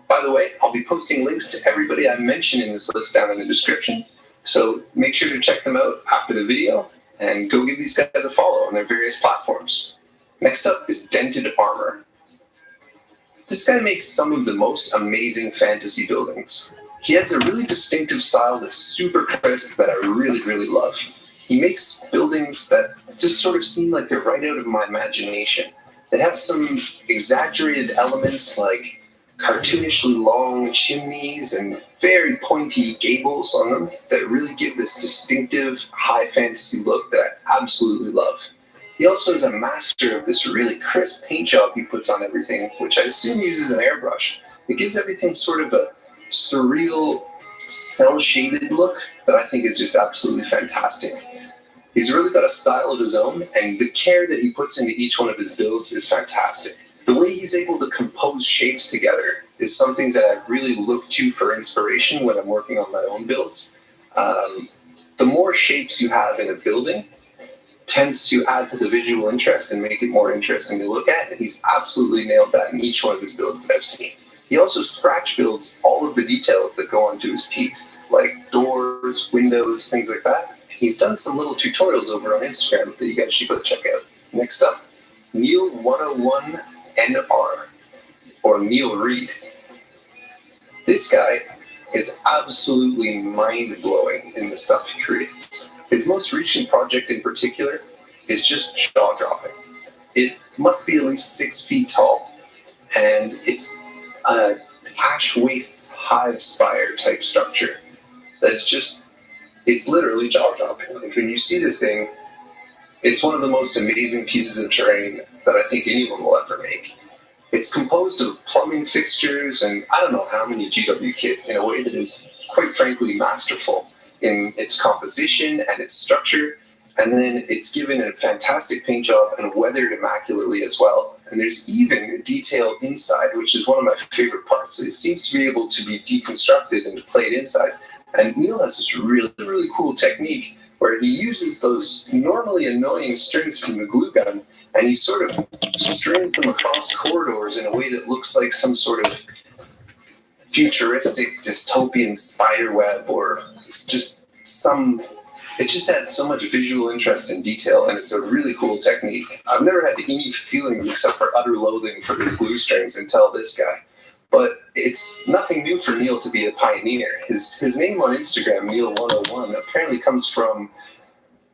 By the way, I'll be posting links to everybody I mentioned in this list down in the description, so make sure to check them out after the video, and go give these guys a follow on their various platforms. Next up is Dented Armor. This guy makes some of the most amazing fantasy buildings. He has a really distinctive style that's super crisp that I really, really love. He makes buildings that just sort of seem like they're right out of my imagination. They have some exaggerated elements like cartoonishly long chimneys and very pointy gables on them that really give this distinctive high fantasy look that I absolutely love. He also is a master of this really crisp paint job he puts on everything, which I assume uses an airbrush. It gives everything sort of a surreal, cel-shaded look that I think is just absolutely fantastic. He's really got a style of his own, and the care that he puts into each one of his builds is fantastic. The way he's able to compose shapes together is something that I really look to for inspiration when I'm working on my own builds. The more shapes you have in a building tends to add to the visual interest and make it more interesting to look at, and he's absolutely nailed that in each one of his builds that I've seen. He also scratch builds all of the details that go onto his piece, like doors, windows, things like that. He's done some little tutorials over on Instagram that you guys should go check out. Next up, Neil101NR, or Neil Reed. This guy is absolutely mind-blowing in the stuff he creates. His most recent project in particular is just jaw-dropping. It must be at least 6 feet tall, and it's a hash waste hive spire type structure that's just, it's literally jaw-dropping. Like when you see this thing, it's one of the most amazing pieces of terrain that I think anyone will ever make. It's composed of plumbing fixtures and I don't know how many GW kits in a way that is, quite frankly, masterful in its composition and its structure. And then it's given a fantastic paint job and weathered immaculately as well. And there's even detail inside, which is one of my favorite parts. It seems to be able to be deconstructed and played inside. And Neil has this really, really cool technique where he uses those normally annoying strings from the glue gun and he sort of strings them across corridors in a way that looks like some sort of futuristic dystopian spider web, or it's just it just adds so much visual interest and detail, and it's a really cool technique. I've never had any feelings except for utter loathing for those glue strings until this guy. But it's nothing new for Neil to be a pioneer. His name on Instagram, Neil101, apparently comes from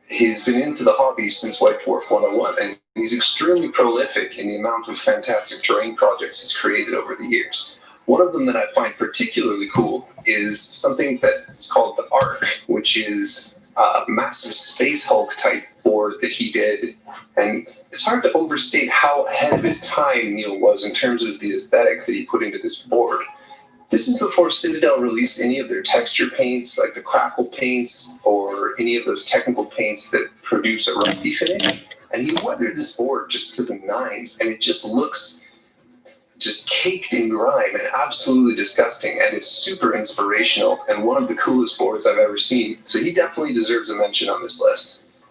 he's been into the hobby since White Dwarf 101, and he's extremely prolific in the amount of fantastic terrain projects he's created over the years. One of them that I find particularly cool is something that's called the Ark, which is a massive Space Hulk type board that he did. And it's hard to overstate how ahead of his time Neil was in terms of the aesthetic that he put into this board. This is before Citadel released any of their texture paints, like the Crackle paints, or any of those technical paints that produce a rusty finish. And he weathered this board just to the nines, and it just looks just caked in grime and absolutely disgusting, and it's super inspirational and one of the coolest boards I've ever seen. So he definitely deserves a mention on this list.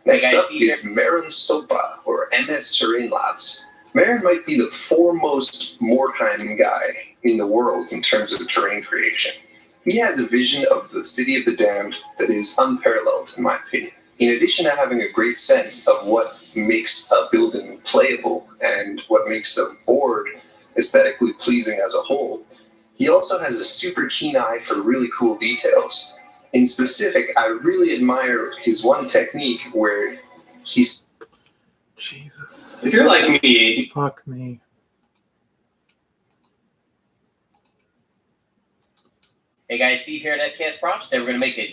Next up is Marin Sopa, or MS Terrain Labs. Marin might be the foremost Mordheim guy in the world in terms of terrain creation. He has a vision of the City of the Damned that is unparalleled, in my opinion. In addition to having a great sense of what makes a building playable and what makes a board aesthetically pleasing as a whole, he also has a super keen eye for really cool details. In specific, I really admire his one technique where he's... Jesus. If you're like me, Fuck me. Hey guys, Steve here at SKS Props. Today we're going to make a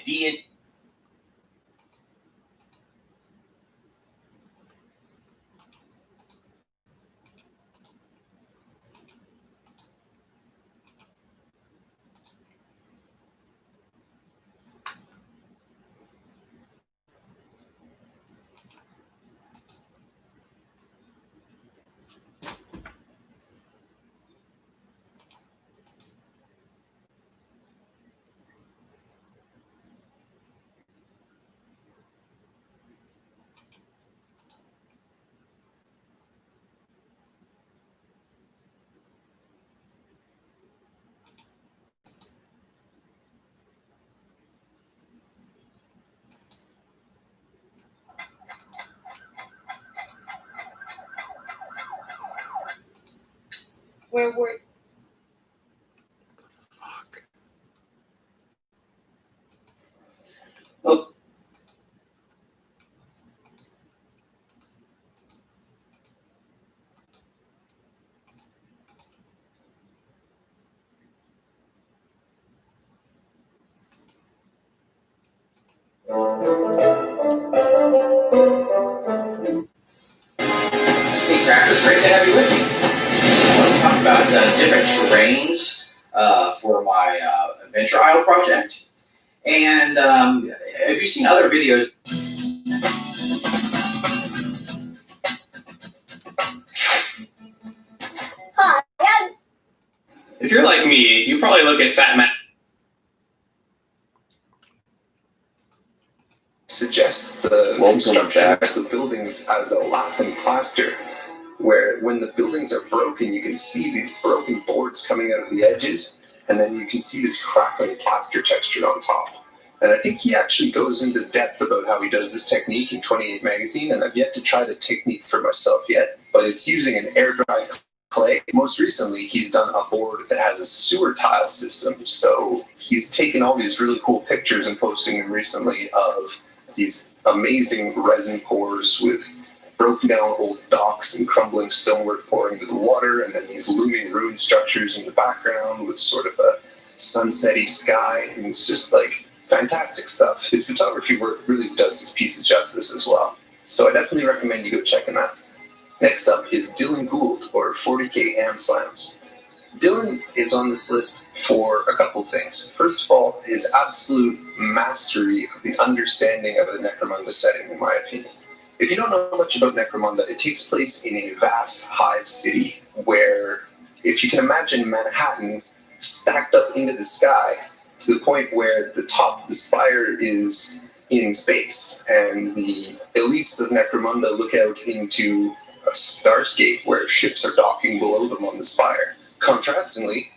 Where were? Fuck. Hey, Crafters, great to have you with me. I want to talk about different terrains for my Adventure Isle project. And have you seen other videos? Hi. If you're like me, you probably look at Fat Man. Suggests the construction of the buildings as a laughing plaster, where when the buildings are broken, you can see these broken boards coming out of the edges, and then you can see this crackling plaster texture on top. And I think he actually goes into depth about how he does this technique in 28 Magazine, and I've yet to try the technique for myself yet, but it's using an air-dry clay. Most recently, he's done a board that has a sewer tile system, so he's taken all these really cool pictures and posting them recently of these amazing resin pours with broken down old docks and crumbling stonework pouring into the water, and then these looming ruined structures in the background with sort of a sunsetty sky, and it's just like fantastic stuff. His photography work really does this piece of justice as well, so I definitely recommend you go check him out. Next up is Dylan Gould, or 40K Am Slams. Dylan is on this list for a couple things. First of all, his absolute mastery of the understanding of the Necromunda setting, in my opinion. If you don't know much about Necromunda, it takes place in a vast hive city where, if you can imagine Manhattan stacked up into the sky to the point where the top of the spire is in space, and the elites of Necromunda look out into a starscape where ships are docking below them on the spire. Contrastingly,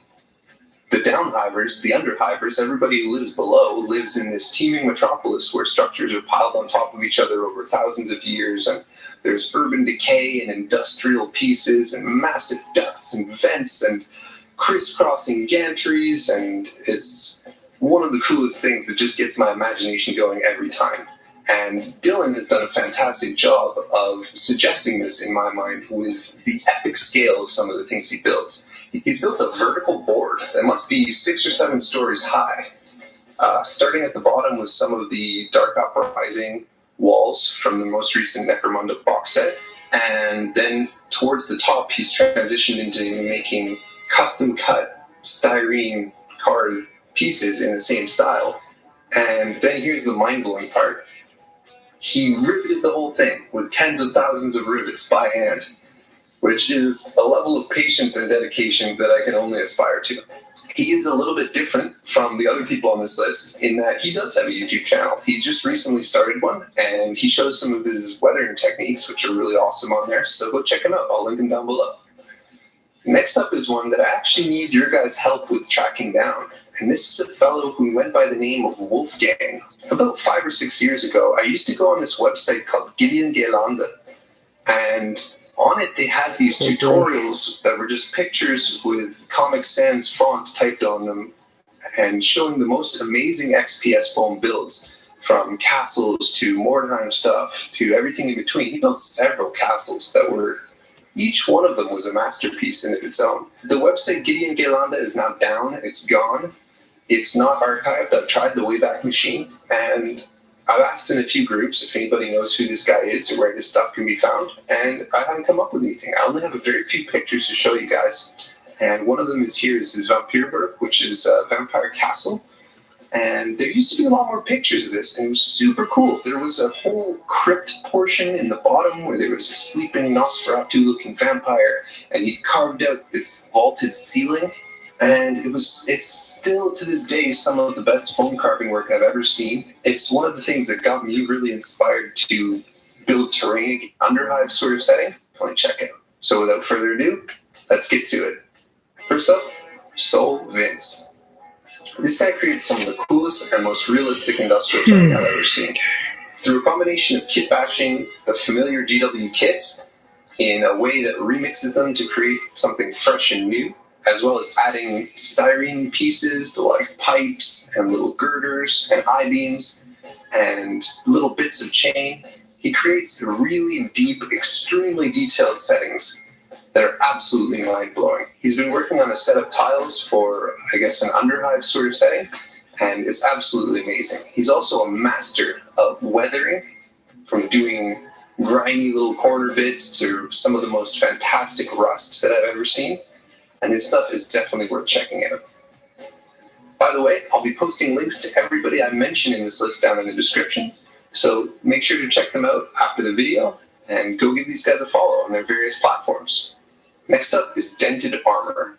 the downhivers, the underhivers, everybody who lives below lives in this teeming metropolis where structures are piled on top of each other over thousands of years, and there's urban decay and industrial pieces and massive ducts and vents and crisscrossing gantries, and it's one of the coolest things that just gets my imagination going every time. And Dylan has done a fantastic job of suggesting this in my mind with the epic scale of some of the things he builds. He's built a vertical board that must be 6 or 7 stories high, starting at the bottom with some of the Dark Uprising walls from the most recent Necromunda box set, and then towards the top he's transitioned into making custom-cut styrene card pieces in the same style. And then here's the mind-blowing part. He riveted the whole thing with tens of thousands of rivets by hand, which is a level of patience and dedication that I can only aspire to. He is a little bit different from the other people on this list in that he does have a YouTube channel. He just recently started one, and he shows some of his weathering techniques, which are really awesome on there, so go check him out. I'll link him down below. Next up is one that I actually need your guys' help with tracking down, and this is a fellow who went by the name of Wolfgang. About 5 or 6 years ago, I used to go on this website called Gideon Gelanda, and on it they had these tutorials that were just pictures with Comic Sans font typed on them and showing the most amazing XPS foam builds, from castles to Mordheim stuff to everything in between. He built several castles that were, each one of them was a masterpiece in of its own. The website Gideon Gelanda is now down, it's gone. It's not archived. I've tried the Wayback Machine, and I've asked in a few groups if anybody knows who this guy is or where this stuff can be found, and I haven't come up with anything. I only have a very few pictures to show you guys, and one of them is here. This is Vampirberg, which is a vampire castle, and there used to be a lot more pictures of this, and it was super cool. There was a whole crypt portion in the bottom where there was a sleeping Nosferatu-looking vampire, and he carved out this vaulted ceiling. And it's still to this day some of the best foam carving work I've ever seen. It's one of the things that got me really inspired to build terrain underhive sort of setting. Point check out. So without further ado, let's get to it. First up, Soul Vince. This guy creates some of the coolest and most realistic industrial terrain I've ever seen. Through a combination of kit bashing, the familiar GW kits, in a way that remixes them to create something fresh and new, as well as adding styrene pieces like pipes and little girders and I-beams and little bits of chain. He creates really deep, extremely detailed settings that are absolutely mind-blowing. He's been working on a set of tiles for, I guess, an underhive sort of setting, and it's absolutely amazing. He's also a master of weathering, from doing grimy little corner bits to some of the most fantastic rust that I've ever seen, and his stuff is definitely worth checking out. By the way, I'll be posting links to everybody I mentioned in this list down in the description, so make sure to check them out after the video and go give these guys a follow on their various platforms. Next up is Dented Armor.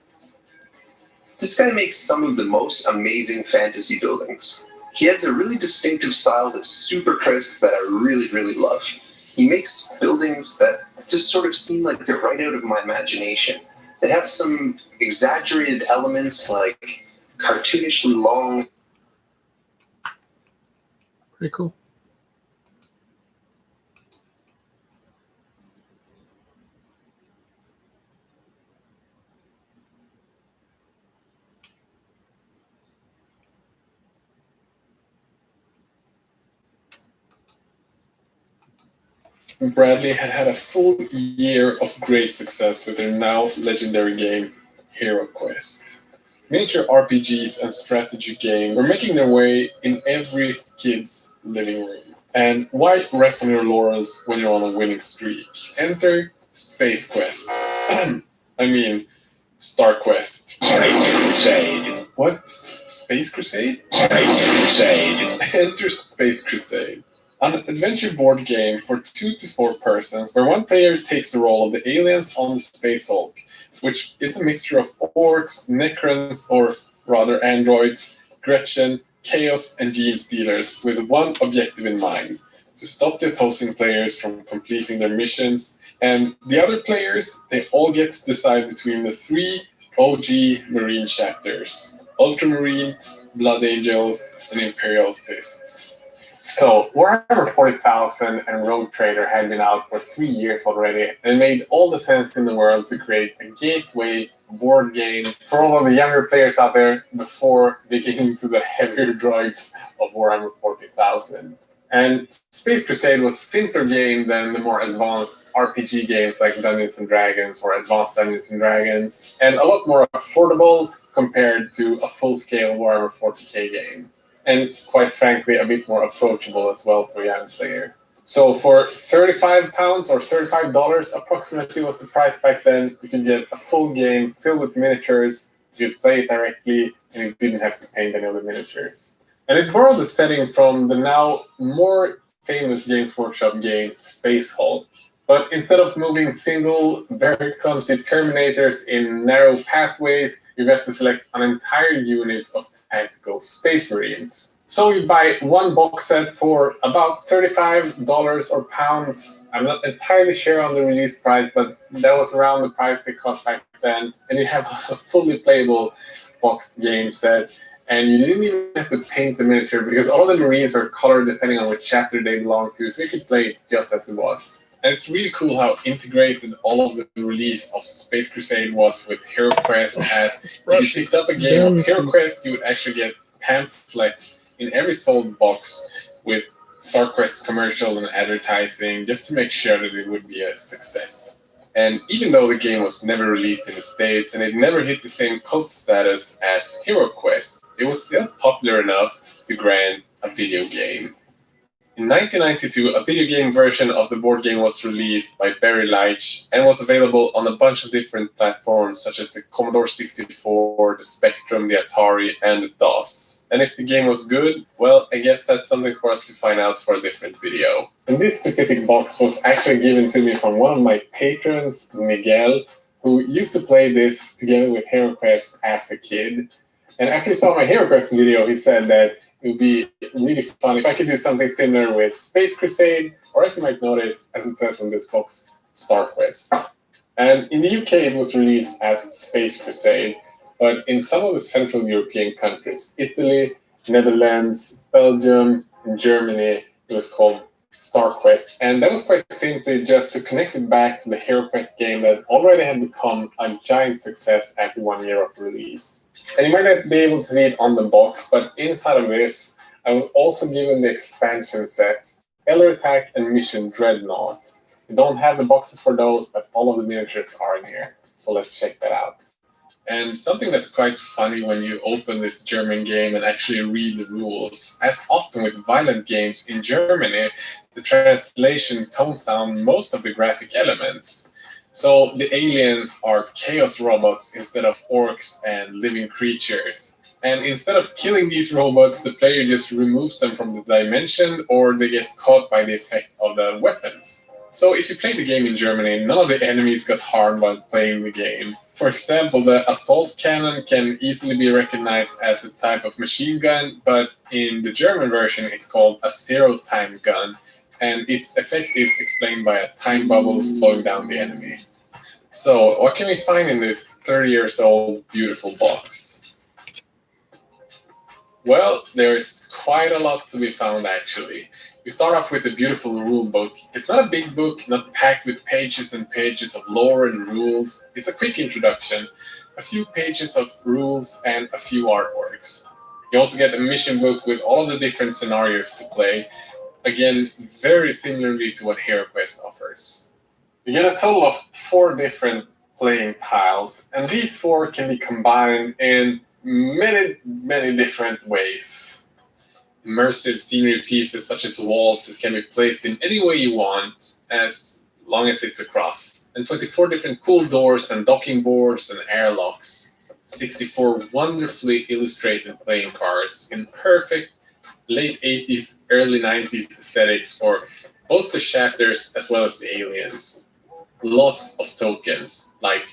This guy makes some of the most amazing fantasy buildings. He has a really distinctive style that's super crisp that I really, really love. He makes buildings that just sort of seem like they're right out of my imagination. They have some exaggerated elements like cartoonishly long. Pretty cool. Bradley had a full year of great success with their now legendary game, Hero Quest. Miniature RPGs and strategy games were making their way in every kid's living room. And why rest on your laurels when you're on a winning streak? Enter Space Quest. Star Quest. Space Crusade. What? Space Crusade? Space Crusade. Enter Space Crusade, an adventure board game for 2 to 4 persons, where one player takes the role of the aliens on the Space Hulk, which is a mixture of orcs, necrons, or rather androids, Gretchen, Chaos, and Gene Stealers, with one objective in mind: to stop the opposing players from completing their missions. And the other players, they all get to decide between the 3 OG Marine chapters: Ultramarine, Blood Angels, and Imperial Fists. So, Warhammer 40,000 and Rogue Trader had been out for 3 years already, and it made all the sense in the world to create a gateway board game for all of the younger players out there before they get into the heavier drugs of Warhammer 40,000. And Space Crusade was a simpler game than the more advanced RPG games like Dungeons & Dragons or Advanced Dungeons & Dragons, and a lot more affordable compared to a full-scale Warhammer 40k game. And quite frankly, a bit more approachable as well for a young player. So for £35 or $35 approximately was the price back then, you could get a full game filled with miniatures, you could play it directly, and you didn't have to paint any of the miniatures. And it borrowed the setting from the now more famous Games Workshop game, Space Hulk. But instead of moving single, very clumsy Terminators in narrow pathways, you got to select an entire unit of tactical Space Marines. So you buy one box set for about $35 or pounds. I'm not entirely sure on the release price, but that was around the price they cost back then. And you have a fully playable boxed game set. And you didn't even have to paint the miniature because all of the Marines were colored depending on which chapter they belonged to, so you could play it just as it was. And it's really cool how integrated all of the release of Space Crusade was with Hero Quest, as if you picked up a game of Hero Quest, you would actually get pamphlets in every sold box with Star Quest commercial and advertising just to make sure that it would be a success. And even though the game was never released in the States and it never hit the same cult status as Hero Quest, it was still popular enough to grant a video game. In 1992, a video game version of the board game was released by Barry Leitch and was available on a bunch of different platforms such as the Commodore 64, the Spectrum, the Atari, and the DOS. And if the game was good, well, I guess that's something for us to find out for a different video. And this specific box was actually given to me from one of my patrons, Miguel, who used to play this together with Hero Quest as a kid. And after he saw my Hero Quest video, he said that it would be really fun if I could do something similar with Space Crusade, or as you might notice, as it says on this box, Star Quest. And in the UK, it was released as Space Crusade, but in some of the Central European countries, Italy, Netherlands, Belgium, and Germany, it was called Star Quest, and that was quite simply just to connect it back to the Hero Quest game that already had become a giant success after 1 year of release. And you might not be able to see it on the box, but inside of this, I was also given the expansion sets, Elder Attack and Mission Dreadnought. You don't have the boxes for those, but all of the miniatures are in here. So let's check that out. And something that's quite funny when you open this German game and actually read the rules, as often with violent games in Germany, the translation tones down most of the graphic elements. So the aliens are chaos robots instead of orcs and living creatures. And instead of killing these robots, the player just removes them from the dimension, or they get caught by the effect of the weapons. So if you play the game in Germany, none of the enemies got harmed while playing the game. For example, the assault cannon can easily be recognized as a type of machine gun, but in the German version it's called a zero-time gun, and its effect is explained by a time bubble slowing down the enemy. So what can we find in this 30 years old beautiful box? Well, there's quite a lot to be found actually. We start off with a beautiful rule book. It's not a big book, not packed with pages and pages of lore and rules. It's a quick introduction, a few pages of rules, and a few artworks. You also get a mission book with all of the different scenarios to play, again, very similarly to what Hero Quest offers. You get a total of 4 different playing tiles, and these 4 can be combined in many different ways. Immersive scenery pieces such as walls that can be placed in any way you want as long as it's across. And 24 different cool doors and docking boards and airlocks. 64 wonderfully illustrated playing cards in perfect late 80s, early 90s aesthetics for both the chapters as well as the aliens. Lots of tokens, like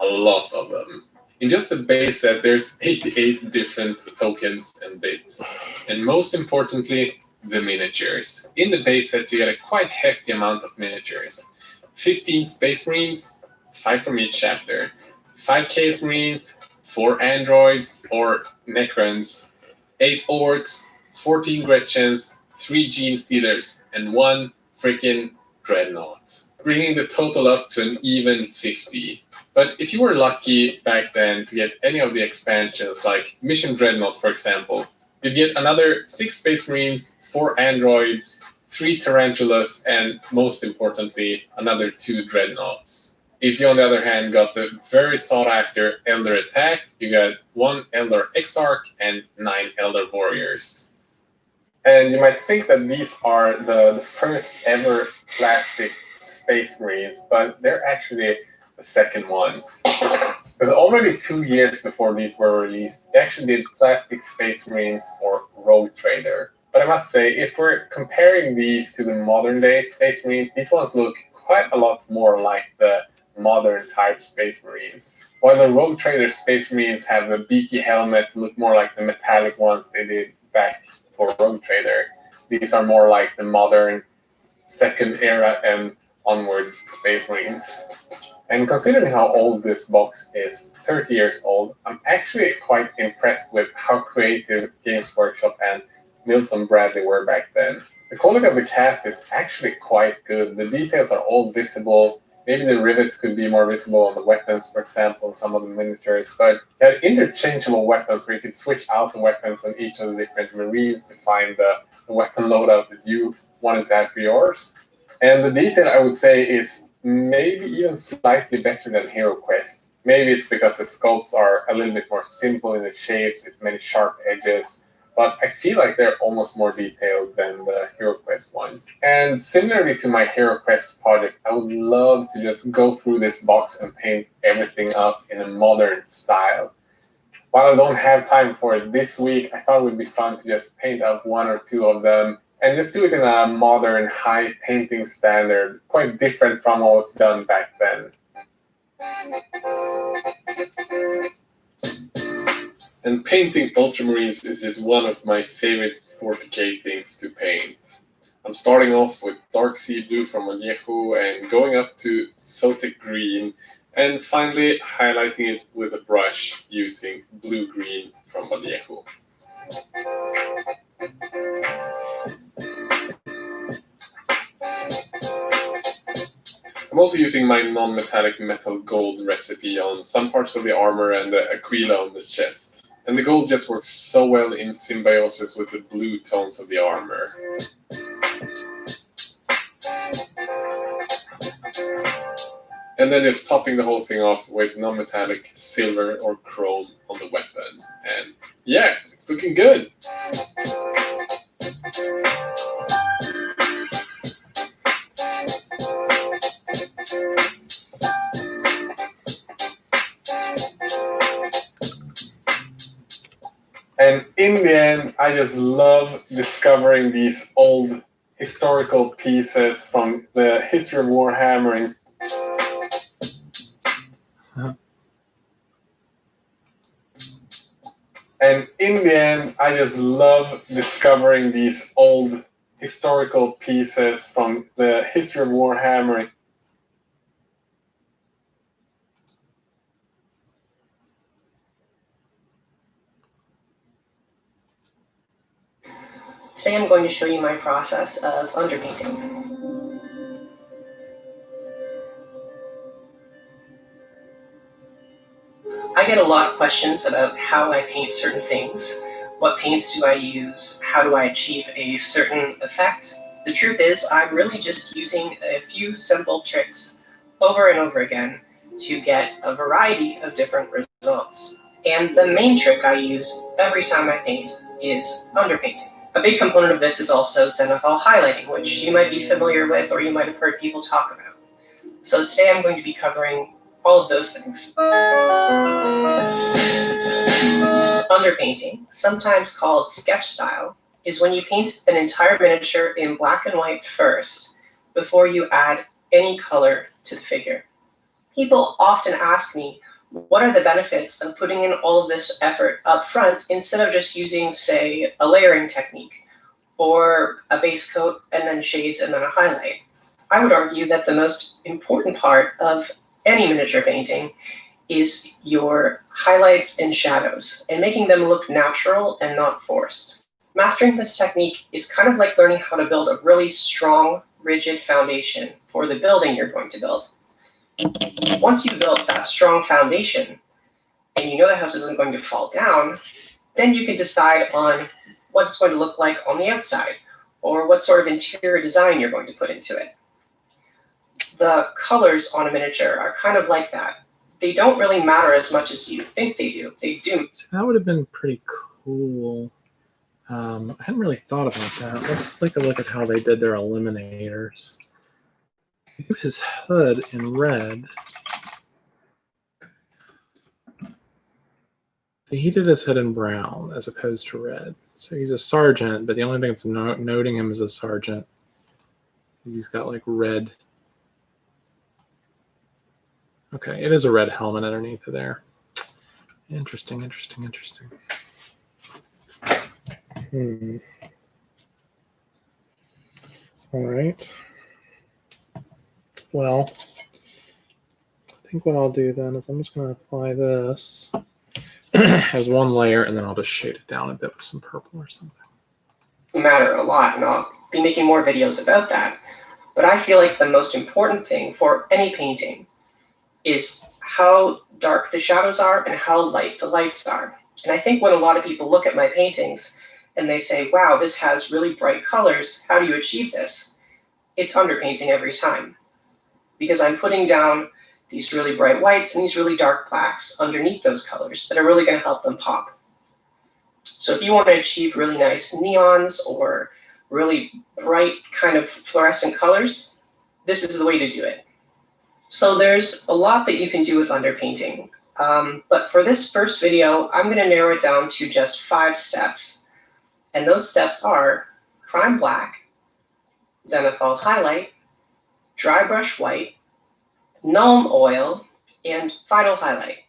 a lot of them. In just the base set, there's 88 different tokens and bits. And most importantly, the miniatures. In the base set, you get a quite hefty amount of miniatures. 15 Space Marines, 5 from each chapter. 5 Case Marines, 4 androids or Necrons, 8 orcs, 14 Gretchens, 3 Gene Stealers, and 1 freaking Dreadnought, bringing the total up to an even 50. But if you were lucky back then to get any of the expansions, like Mission Dreadnought, for example, you'd get another 6 Space Marines, 4 androids, 3 Tarantulas, and most importantly, another 2 Dreadnoughts. If you, on the other hand, got the very sought-after Elder Attack, you got 1 Elder Exarch and 9 Elder Warriors. And you might think that these are the first ever plastic Space Marines, but they're actually the second ones. Because already 2 years before these were released, they actually did plastic Space Marines for Rogue Trader. But I must say, if we're comparing these to the modern day Space Marines, these ones look quite a lot more like the modern type Space Marines. While the Rogue Trader Space Marines have the beaky helmets, look more like the metallic ones they did back for Rogue Trader. These are more like the modern second era and onwards Space Marines. And considering how old this box is, 30 years old, I'm actually quite impressed with how creative Games Workshop and Milton Bradley were back then. The quality of the cast is actually quite good. The details are all visible. Maybe the rivets could be more visible on the weapons, for example, some of the miniatures, but you had interchangeable weapons where you could switch out the weapons on each of the different Marines to find the weapon loadout that you wanted to have for yours. And the detail, I would say, is maybe even slightly better than Hero Quest. Maybe it's because the sculpts are a little bit more simple in the shapes, it's many sharp edges, but I feel like they're almost more detailed than the Hero Quest ones. And similarly to my Hero Quest project, I would love to just go through this box and paint everything up in a modern style. While I don't have time for it this week, I thought it would be fun to just paint up 1 or 2 of them and just do it in a modern, high painting standard, quite different from what was done back then. And painting Ultramarines is just one of my favorite 40k things to paint. I'm starting off with Dark Sea Blue from Vallejo and going up to Zotic Green, and finally highlighting it with a brush using Blue-Green from Vallejo. I'm also using my non-metallic metal gold recipe on some parts of the armor and the Aquila on the chest. And the gold just works so well in symbiosis with the blue tones of the armor. And then just topping the whole thing off with non-metallic silver or chrome on the weapon. And yeah, it's looking good. And in the end, I just love discovering these old historical pieces from the history of Warhammering. And in the end, I just love discovering these old historical pieces from the history of Warhammering. Today I'm going to show you my process of underpainting. I get a lot of questions about how I paint certain things. What paints do I use? How do I achieve a certain effect? The truth is, I'm really just using a few simple tricks over and over again to get a variety of different results. And the main trick I use every time I paint is underpainting. A big component of this is also zenithal highlighting, which you might be familiar with or you might have heard people talk about. So today I'm going to be covering all of those things. Underpainting, sometimes called sketch style, is when you paint an entire miniature in black and white first before you add any color to the figure. People often ask me, what are the benefits of putting in all of this effort up front instead of just using, say, a layering technique or a base coat and then shades and then a highlight? I would argue that the most important part of any miniature painting is your highlights and shadows and making them look natural and not forced. Mastering this technique is kind of like learning how to build a really strong, rigid foundation for the building you're going to build. Once you've built that strong foundation and you know the house isn't going to fall down, then you can decide on what it's going to look like on the outside or what sort of interior design you're going to put into it. The colors on a miniature are kind of like that. They don't really matter as much as you think they do. They do. So that would have been pretty cool. I hadn't really thought about that. Let's take a look at how they did their eliminators. His hood in red. See, he did his hood in brown as opposed to red. So he's a sergeant, but the only thing that's noting him as a sergeant is he's got like red. Okay, it is a red helmet underneath of there. Interesting, interesting, interesting. All right. Well, I think what I'll do then is I'm just going to apply this as one layer, and then I'll just shade it down a bit with some purple or something. Matter a lot, and I'll be making more videos about that. But I feel like the most important thing for any painting is how dark the shadows are and how light the lights are. And I think when a lot of people look at my paintings and they say, wow, this has really bright colors, how do you achieve this? It's underpainting every time. Because I'm putting down these really bright whites and these really dark blacks underneath those colors that are really going to help them pop. So if you want to achieve really nice neons or really bright kind of fluorescent colors, this is the way to do it. So there's a lot that you can do with underpainting. But for this first video, I'm going to narrow it down to just 5 steps. And those steps are prime black, zenithal highlight, dry brush white, Nuln oil, and final highlight.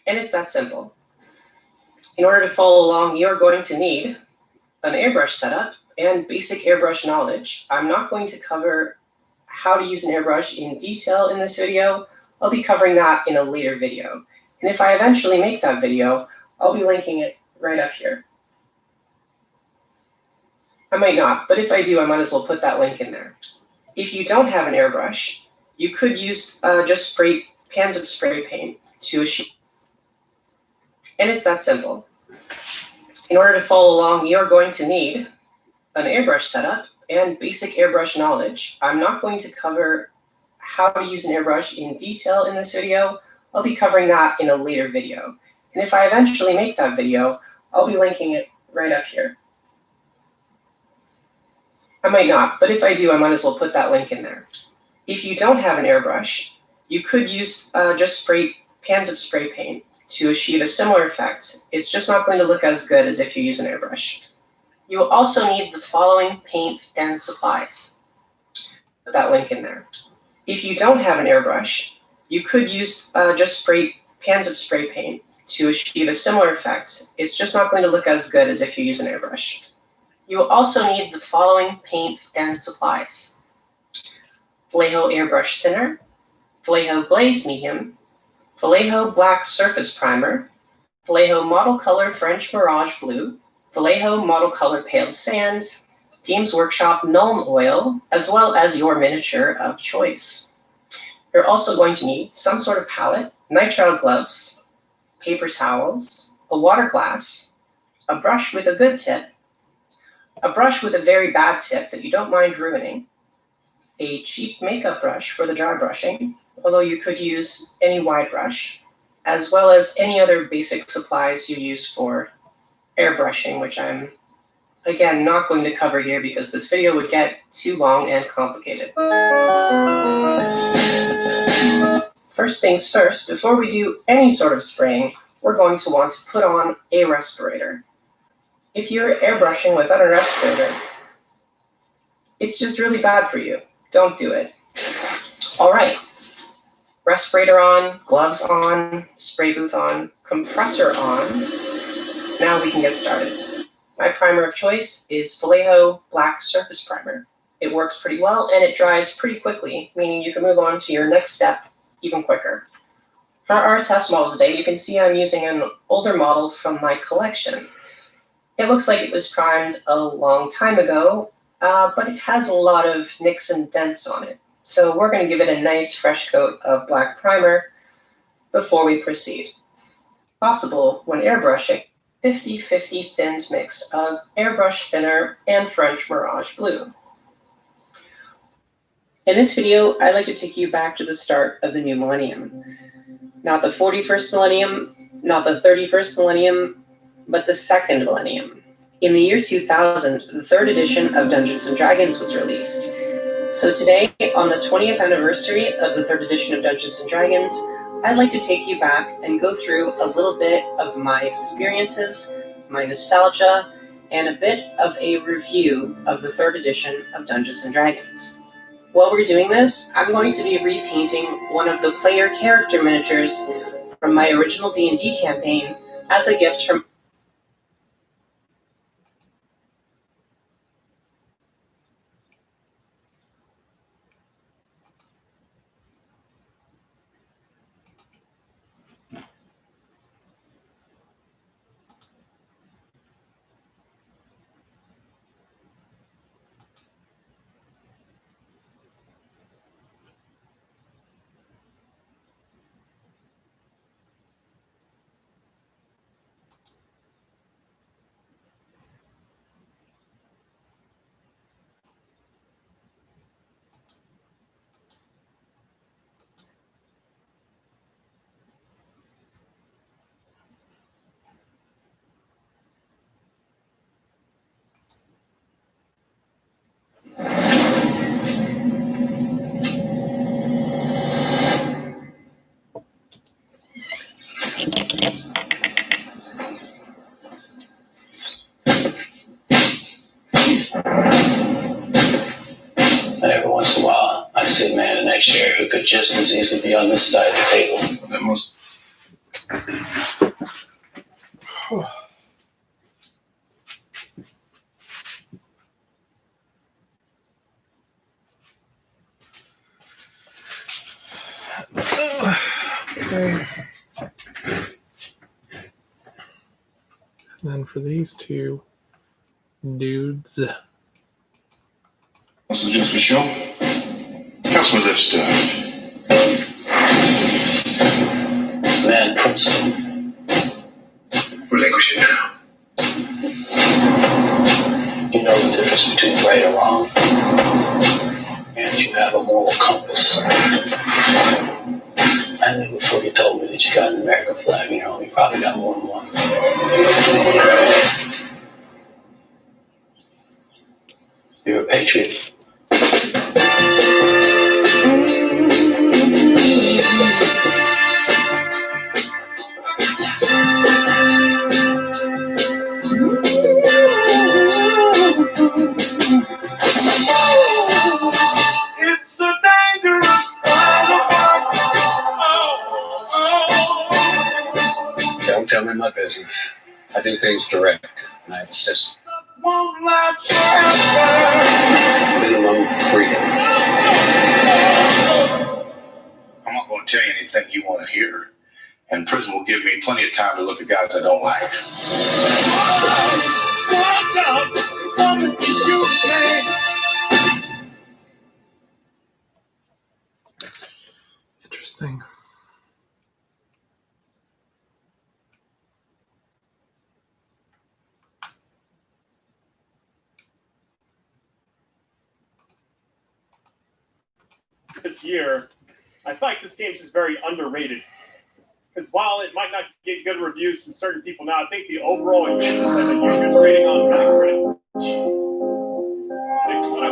And it's that simple. In order to follow along, you're going to need an airbrush setup and basic airbrush knowledge. I'm not going to cover how to use an airbrush in detail in this video. I'll be covering that in a later video. And if I eventually make that video, I'll be linking it right up here. I might not, but if I do, I might as well put that link in there. If you don't have an airbrush, you could use just spray cans of spray paint to a sheet. And it's that simple. In order to follow along, you're going to need an airbrush setup and basic airbrush knowledge. I'm not going to cover how to use an airbrush in detail in this video. I'll be covering that in a later video. And if I eventually make that video, I'll be linking it right up here. I might not, but if I do, I might as well put that link in there. If you don't have an airbrush, you could use just spray cans of spray paint to achieve a similar effect. It's just not going to look as good as if you use an airbrush. You will also need the following paints and supplies. Put that link in there. If you don't have an airbrush, you could use just spray cans of spray paint to achieve a similar effect. It's just not going to look as good as if you use an airbrush. You will also need the following paints and supplies. Vallejo Airbrush Thinner, Vallejo Glaze Medium, Vallejo Black Surface Primer, Vallejo Model Color French Mirage Blue, Vallejo Model Color Pale Sand, Games Workshop Nuln Oil, as well as your miniature of choice. You're also going to need some sort of palette, nitrile gloves, paper towels, a water glass, a brush with a good tip, a brush with a very bad tip that you don't mind ruining, a cheap makeup brush for the dry brushing, although you could use any wide brush, as well as any other basic supplies you use for airbrushing, which I'm, again, not going to cover here because this video would get too long and complicated. First things first, before we do any sort of spraying, we're going to want to put on a respirator. If you're airbrushing without a respirator, it's just really bad for you. Don't do it. All right. Respirator on, gloves on, spray booth on, compressor on. Now we can get started. My primer of choice is Vallejo Black Surface Primer. It works pretty well and it dries pretty quickly, meaning you can move on to your next step even quicker. For our test model today, you can see I'm using an older model from my collection. It looks like it was primed a long time ago, but it has a lot of nicks and dents on it. So we're going to give it a nice fresh coat of black primer before we proceed. Possible when airbrushing, 50-50 thinned mix of airbrush thinner and French Mirage Blue. In this video, I'd like to take you back to the start of the new millennium. Not the 41st millennium, not the 31st millennium, but the second millennium. In the year 2000, the third edition of Dungeons & Dragons was released. So today, on the 20th anniversary of the third edition of Dungeons & Dragons, I'd like to take you back and go through a little bit of my experiences, my nostalgia, and a bit of a review of the third edition of Dungeons & Dragons. While we're doing this, I'm going to be repainting one of the player character miniatures from my original D&D campaign as a gift from Every once in a while, I see a man in that chair who could just as easily be on this side of the table. That must. Okay. And then for these two dudes, Also, just for show. How's my left stud? Man, principle. Relinquish it now. You know the difference between right and wrong, and you have a moral compass. I knew before you told me that you got an American flag in your home, you probably got more than one. You're a patriot. It's a dangerous Don't tell me my business. I do things direct, and I have assistants. won't last forever. Minimum freedom. I'm not going to tell you anything you want to hear, and prison will give me plenty of time to look at guys I don't like. Watch out, coming to you, man. Interesting. This year, I feel like this game's just very underrated. Because while it might not get good reviews from certain people now, I think the overall engagement and the user rating on Metacritic.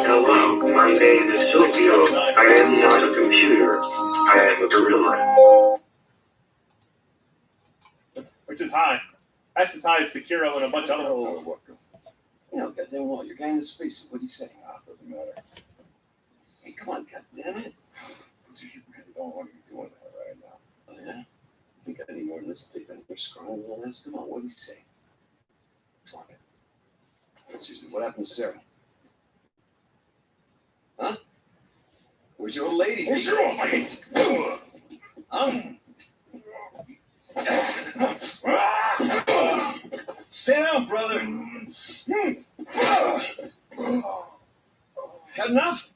Hello, my name is Silvio. I am not a computer. I am a gorilla. Which is high. That's as high as Sekiro and a bunch of other ones. You know, goddamn well, you're going into space. What are you saying? Doesn't matter. Hey, come on, goddamn it. You really don't want to be doing that right now. Oh, yeah? You think I need more than this tape and you're scrolling and all this? Come on, what do you say? Come on. Seriously, what happened to Sarah? Huh? Where's your old lady? Where's your old lady? Stay down, brother. Had enough?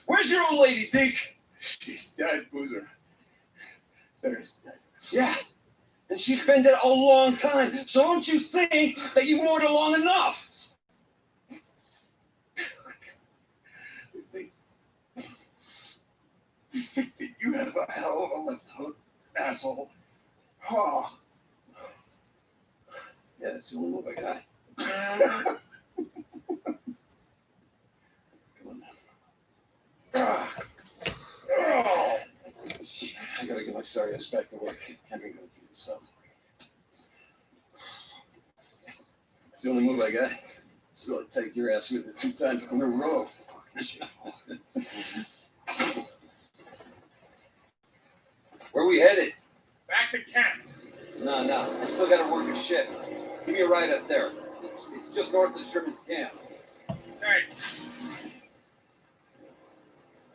Where's your old lady, Deke? She's dead, Boozer. Sarah's dead. Yeah, and she's been dead a long time. So don't you think that you mourned her long enough? You have a hell of a left hook, asshole. Oh. Yeah, that's the only move I got. Come on now. Oh. I gotta get my sorry ass back to work. Can't be good for yourself. It's the only move I got. Still, I'd take your ass with it 3 times in a row. Where we headed? Back to camp. No. I still gotta work a shift. Give me a ride up there. It's just north of the Sherman's camp. Hey.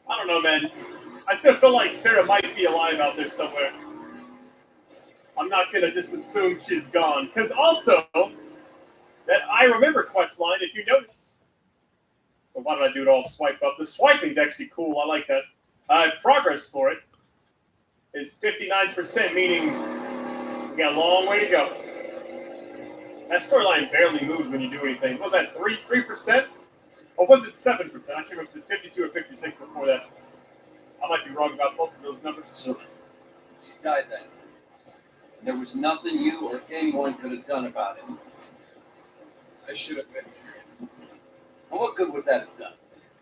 I don't know, man. I still feel like Sarah might be alive out there somewhere. I'm not going to just assume she's gone. Because also, that I Remember quest line, if you notice. Well, why did I do it all swiped up? The swiping's actually cool. I like that. Progress for it is 59%, meaning we got a long way to go. That storyline barely moves when you do anything. What was that, 3%? Or was it 7%? I can't remember if it was 52 or 56 before that. I might be wrong about both of those numbers. So, she died then. And there was nothing you or anyone could have done about it. I should have been here. And what good would that have done?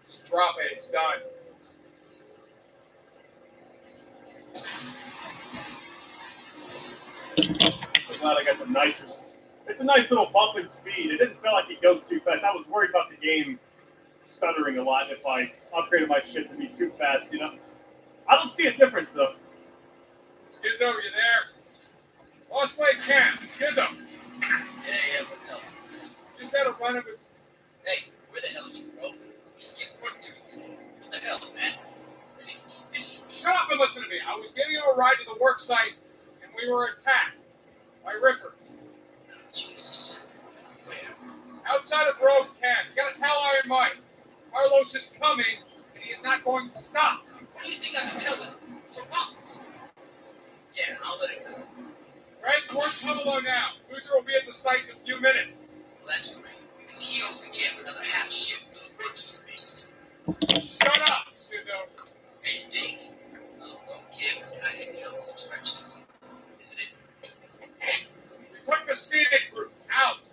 Just drop it. It's done. I'm glad I got the nitrous. It's a nice little bump in speed. It didn't feel like it goes too fast. I was worried about the game stuttering a lot if I upgraded my shit to be too fast, you know? I don't see a difference, though. Skizzo, you there? Lost Lake Camp. Skizzo. Yeah, what's up? Just had a run of his... Hey, where the hell is you, bro? We skipped work duty today. What the hell, man? Shut up and listen to me. I was giving him a ride to the work site, and we were attacked by rippers. Oh, Jesus. Where? Outside of Road Camp. You got to tell Iron Mike. Carlos is coming, and he is is not going to stop. What do you think I've been telling him? For months. Yeah, I'll let him know. Right towards Pueblo now. Boozer will be at the site in a few minutes. Well, that's great, because he owes the camp another half shift for the work he's missed. Shut up, Skizzo. Hey, Deke. Well, camp is kind of in the opposite direction, isn't it? We took the scenic route out.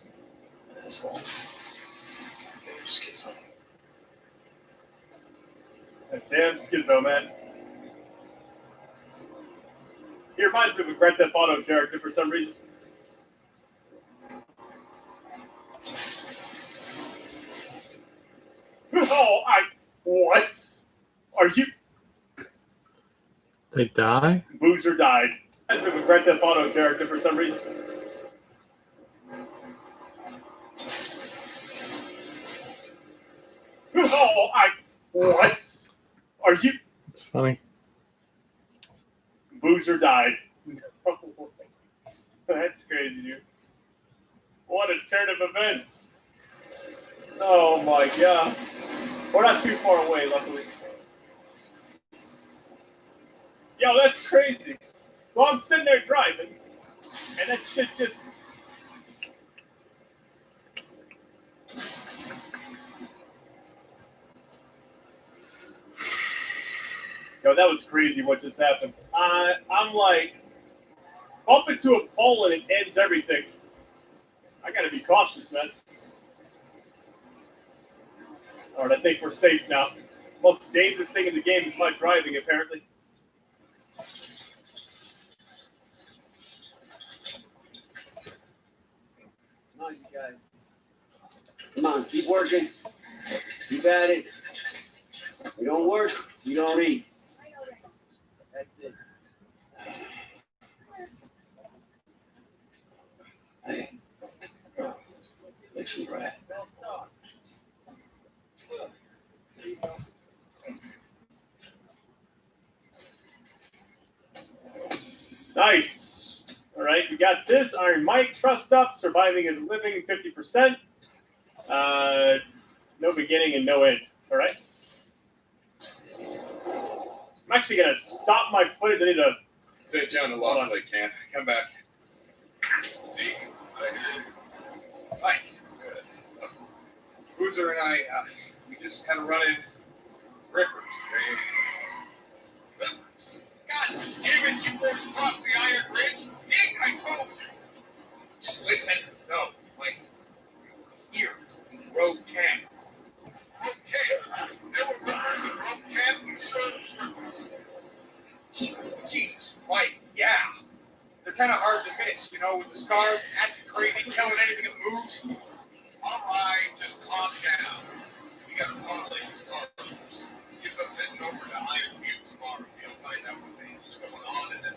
Asshole. Okay, Skizzo. That damn Schizo, man. He reminds me of a Grand Theft Auto character for some reason. Oh, what? Are you? They die? Boozer died. Reminds me of a Grand Theft Auto character for some reason. Oh, what? Are you? It's funny. Boozer died. That's crazy, dude. What a turn of events. Oh my god. We're not too far away, luckily. Yo, that's crazy. So I'm sitting there driving, and that shit just... Yo, that was crazy what just happened. I'm like, bump into a pole and it ends everything. I gotta be cautious, man. Alright, I think we're safe now. Most dangerous thing in the game is my driving, apparently. Come on, you guys. Come on, keep working. Keep at it. We don't work, we don't eat. That's it. Hey. Listen, Brad. Nice. All right, we got this. Iron Mike, trust up. Surviving is living, 50%. No beginning and no end. All right. I'm actually going to stop my footage. I need to... St. John to Lost Lake camp. Come back. Hi. Boozer and I, we just had a run-in. Rippers. God damn it, you broke across the Iron Bridge. Dick, I told you. Just listen. No, Mike. Here, in the road camp. Okay. There were rippers in road camp. You sure it was rippers? Jesus, Mike, yeah. They're kind of hard to miss, you know, with the scars, acting crazy, killing anything that moves. All right, just calm down. We got a parlay with Carlos. This gives us heading over to Iron Butte tomorrow. We'll find out what the hell's going on, and then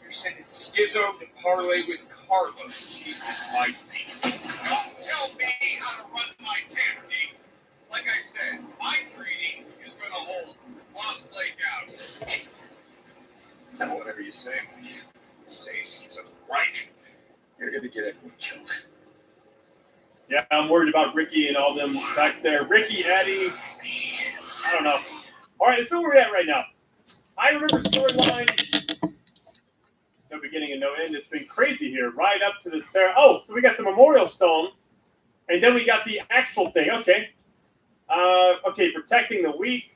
you're sending Skizzo to parlay with Carlos. Jesus, Mike. Don't tell me how to run my camp, Deke. Like I said, my treaty is going to hold Lost Lake out. Whatever you say, Mike. Say Skizzo's right. You're going to get everyone killed. Yeah, I'm worried about Ricky and all them back there. Ricky, Eddie, I don't know. All right, so where we're at right now. I remember storyline. No beginning and no end. It's been crazy here. Right up to the Sarah. Oh, so we got the memorial stone, and then we got the actual thing. Okay. Okay, protecting the weak.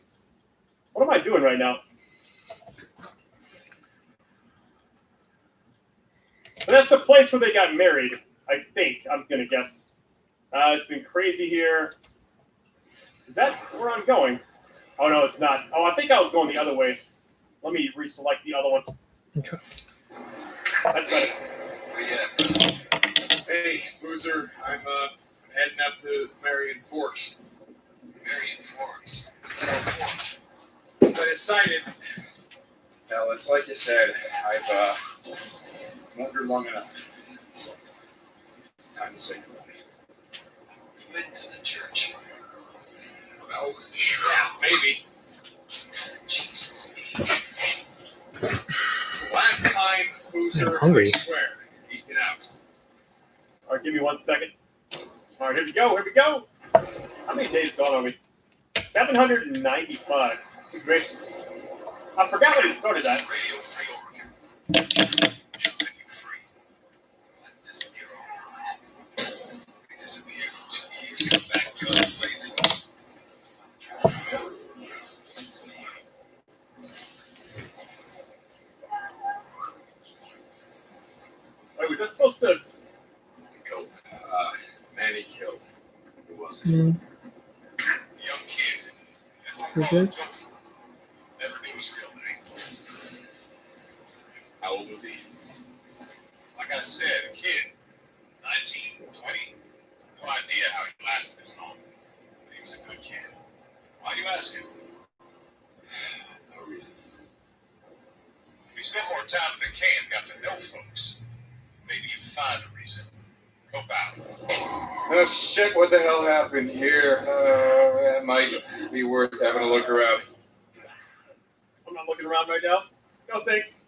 What am I doing right now? So that's the place where they got married, I think. I'm going to guess. It's been crazy here. Is that where I'm going? Oh, no, it's not. Oh, I think I was going the other way. Let me reselect the other one. Okay. That's better. Hey, Boozer, I'm heading up to Marion Forks. Marion Forks? As I decided, well, it's like you said, I've wondered long enough. So, time to say goodbye. You went to the church. Well, yeah, maybe. Jesus. Last time, Boozer, I'm hungry. I swear, eat it out. All right, give me 1 second. All right, here we go. Here we go. How many days gone on me? $795. Good gracious. I forgot what he started at. Radio Free Oregon. She'll set you free. Disappear or not. We disappear for 2 years. Come back, gun blazing. Wait, was that supposed to... Go. Manny killed. Who was it? Mm, A young kid. That's what we we call him. did. Never knew his real name. How old was he? Like I said, a kid. 19, 20. No idea how he lasted this long. But he was a good kid. Why do you ask him? No reason. We spent more time at the camp, got to know folks. Maybe you'd find a reason. Go out. Oh shit, what the hell happened here? That might be worth having a look around. I'm not looking around right now. No thanks.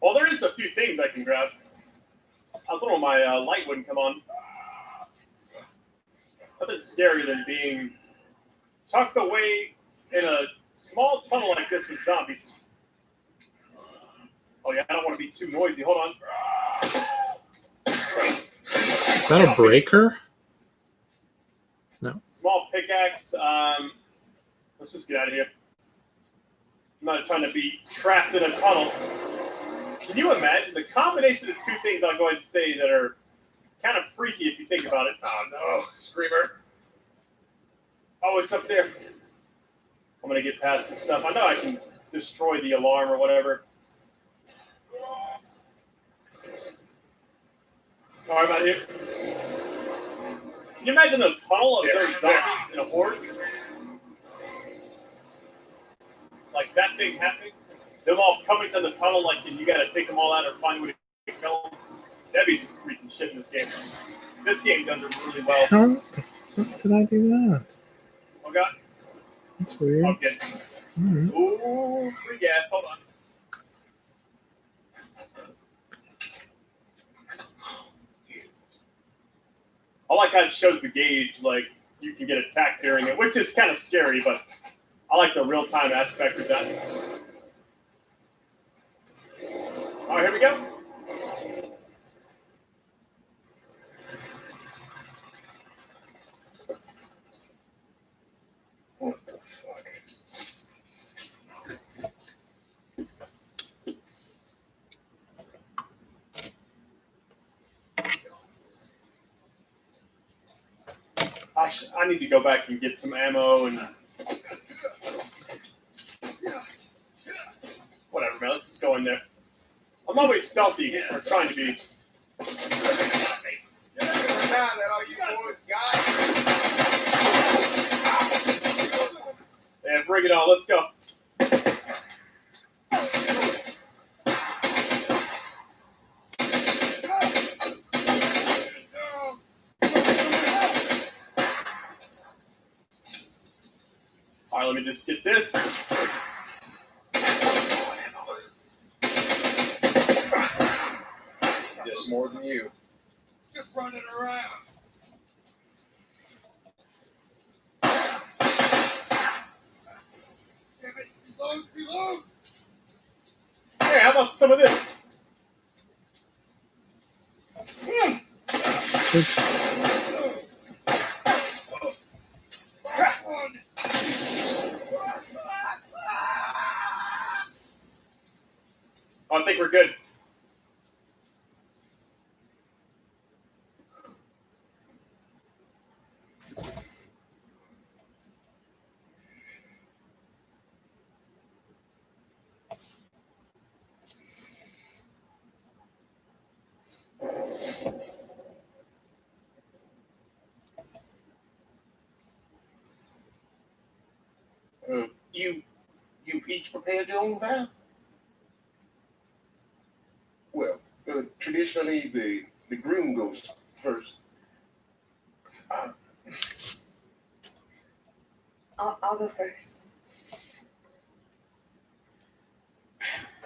Well, there is a few things I can grab. I was hoping my light wouldn't come on. Nothing scarier than being tucked away in a small tunnel like this with zombies. Oh yeah, I don't want to be too noisy. Hold on. Is that a breaker? No. Small pickaxe. Let's just get out of here. I'm not trying to be trapped in a tunnel. Can you imagine the combination of two things I'll go ahead and say that are kind of freaky if you think about it? Oh no, Screamer. Oh, it's up there. I'm going to get past this stuff. I know I can destroy the alarm or whatever. All right, about here. Can you imagine a tunnel of those zombies in a horde? Like that thing happening? Them all coming down the tunnel like you got to take them all out or find a way to kill them? That'd be some freaking shit in this game. This game does it really well. How the fuck did I do that? Oh, God. That's weird. Okay. Alright. Ooh, free gas. Hold on. I like how it shows the gauge, like you can get attacked during it, which is kind of scary, but I like the real-time aspect of that. All right, here we go. What the fuck? I need to go back and get some ammo and whatever, man. Let's just go in there. I'm always stealthy, or trying to be. Yeah, bring it on. Let's go. All right, let me just get this. Just more than you. Just running around. Damn it. Reload, reload. Hey, how about some of this? Oh, I think we're good. You've each prepared your own path? Well, traditionally the groom goes first. I'll go first.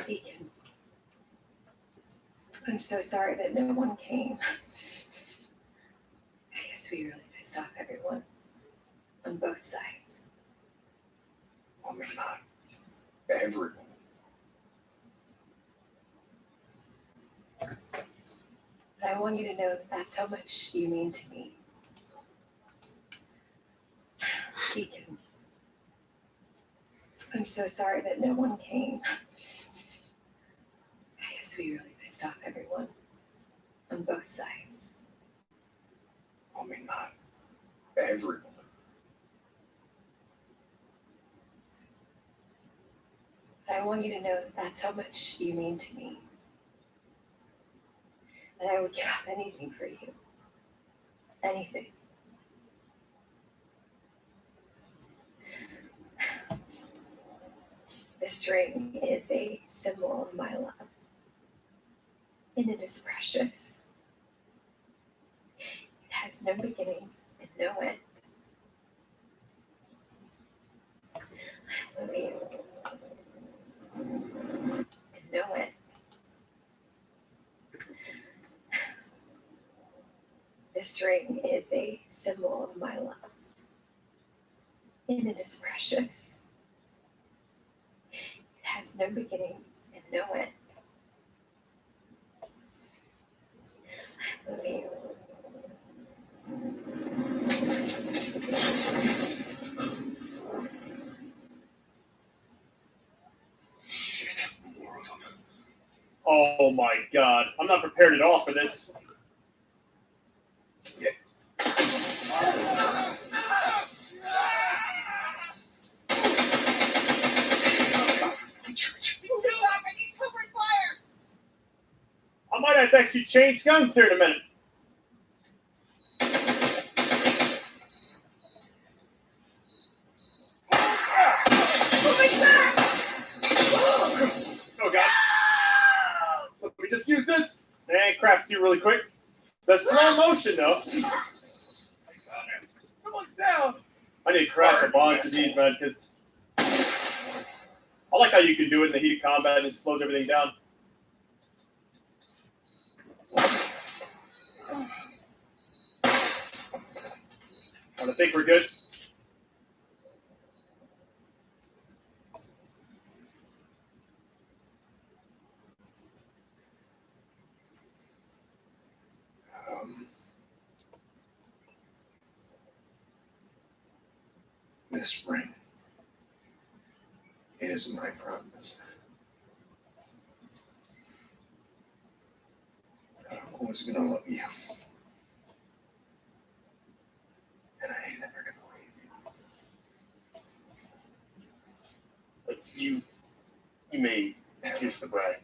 Deacon, I'm so sorry that no one came. I guess we really pissed off everyone on both sides. I mean, not everyone. But I want you to know that that's how much you mean to me. Deacon, I'm so sorry that no one came. I guess we really pissed off everyone on both sides. I mean, not everyone. But I want you to know that that's how much you mean to me. That I would give up anything for you. Anything. This ring is a symbol of my love. And it is precious. It has no beginning and no end. I love you. And no end. This ring is a symbol of my love. And it is precious. It has no beginning and no end. I love you. Shit, more of them. Oh my god. I'm not prepared at all for this. I might have to actually change guns here in a minute. Oh god. Let me just use this and craft you really quick. The slow motion though. Someone's down. I need to craft a bunch of these, man, because I like how you can do it in the heat of combat and it slows everything down. I think we're good. This ring is my promise. I'm always gonna love you. And I ain't never gonna leave you. Like you may kiss the bride.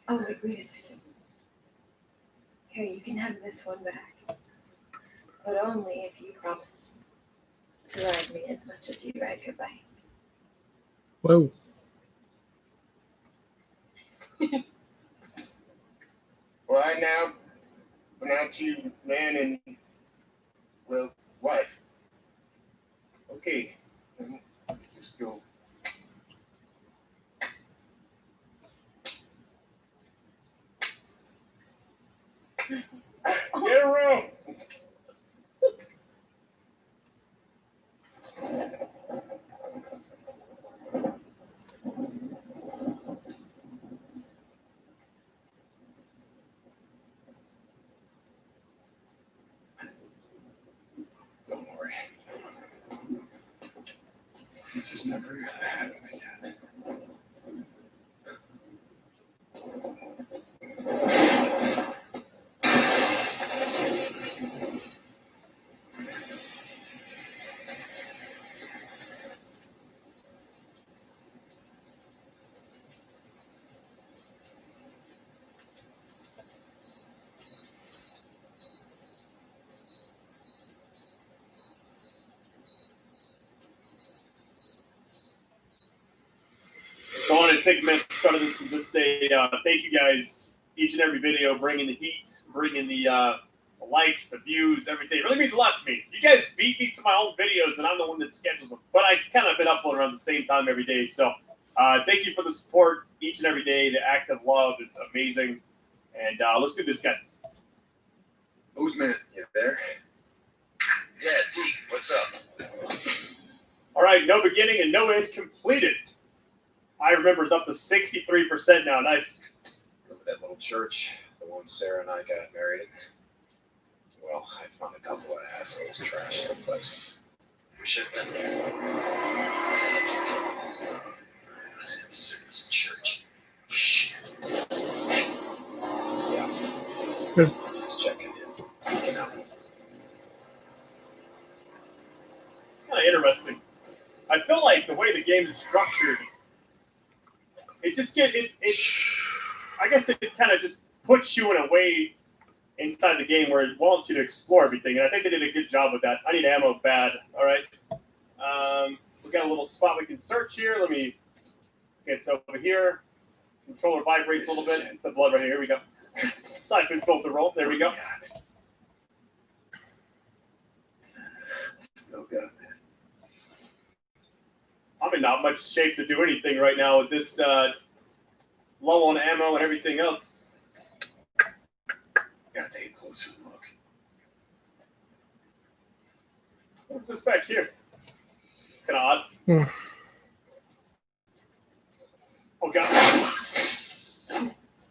Oh, wait a second. Here, you can have this one back. But only if you promise to ride me as much as you ride your bike. Whoa. Right now, pronounce you man and, well, wife. Okay, let's go. Get a room. Don't worry. You just never got ahead of me yet. So I want to take a minute to start this and just say thank you guys, each and every video, bringing the heat, bringing the likes, the views, everything. It really means a lot to me. You guys beat me to my own videos, and I'm the one that schedules them. But I kind of been uploading around the same time every day. So thank you for the support each and every day. The active love is amazing. And let's do this, guys. Who's man? You there? Yeah, Deke, what's up? All right, no beginning and no end completed. I remember it's up to 63% now. Nice. Remember that little church, the one Sarah and I got married in? Well, I found a couple of assholes trashing the place. We should have been there. I was in service church. Shit. Yeah. Just checking in. You know. Kind of interesting. I feel like the way the game is structured, it just I guess it kind of just puts you in a way inside the game where it wants you to explore everything, and I think they did a good job with that. I need ammo bad. All right. We got a little spot we can search here. Let me get over here. Controller vibrates a little bit. It's the blood right here. Here we go. Siphon filter roll. There we go. Still got this. I'm in not much shape to do anything right now with this low on ammo and everything else. Gotta take a closer look. What's this back here? It's kind of odd. Oh, God.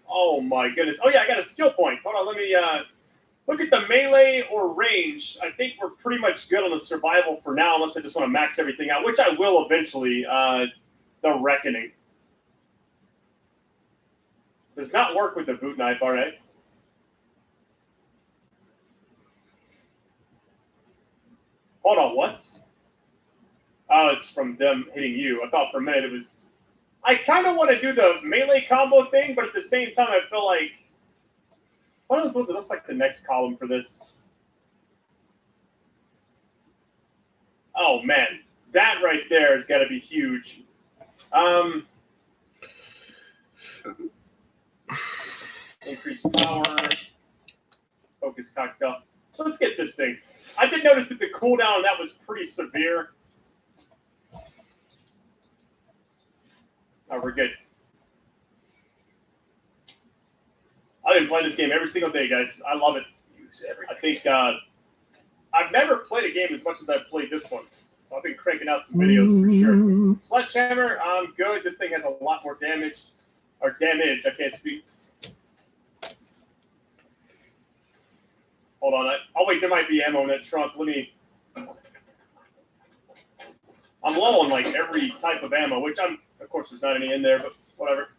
Oh, my goodness. Oh, yeah, I got a skill point. Hold on, let me look at the melee or range. I think we're pretty much good on the survival for now, unless I just want to max everything out, which I will eventually. The Reckoning. Does not work with the boot knife, all right. Hold on, what? Oh, it's from them hitting you. I thought for a minute it was... I kind of want to do the melee combo thing, but at the same time, I feel like... What is looks like the next column for this? Oh, man. That right there has got to be huge. Increased power. Focus cocktail. Let's get this thing. I did notice that the cooldown on that was pretty severe. Oh, we're good. I've been playing this game every single day, guys. I love it. Use everything. I think I've never played a game as much as I've played this one. So I've been cranking out some videos for sure. Sledgehammer, I'm good. This thing has a lot more damage. Or damage, I can't speak. Hold on. Oh, wait, there might be ammo in that trunk. Let me... I'm low on, like, every type of ammo, which I'm... Of course, there's not any in there, but whatever.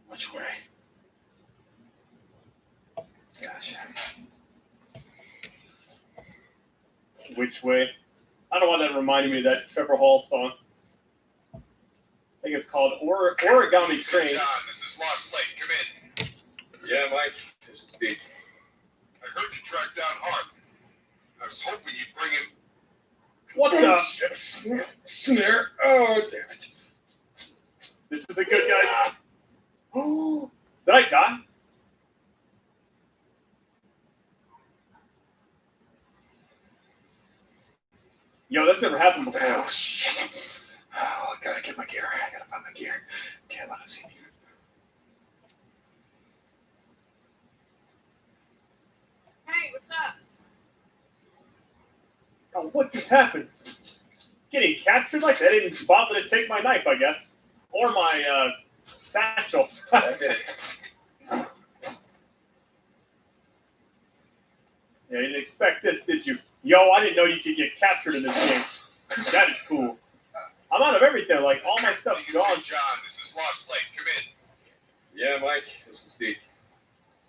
Which way? Gotcha. Which way? I don't know why that reminded me of that Trevor Hall song. I think it's called Origami Train. John, this is Lost Lake. Come in. Yeah, Mike. This is Pete. I heard you tracked down Hart. I was hoping you'd bring him. What the? Snare. Oh, damn it. This is a good guys. Oh, did I die? Yo, that's never happened before. Oh, shit. Oh, I gotta get my gear. I gotta find my gear. Can't let him see me. Hey, what's up? Oh, what just happened? Getting captured like that? They didn't bother to take my knife, I guess. Or my satchel. I did it. Yeah, you didn't expect this, did you? Yo, I didn't know you could get captured in this game. That is cool. I'm out of everything. Like, all my stuff's gone. John, this is Lost Lake. Come in. Yeah, Mike. This is Pete.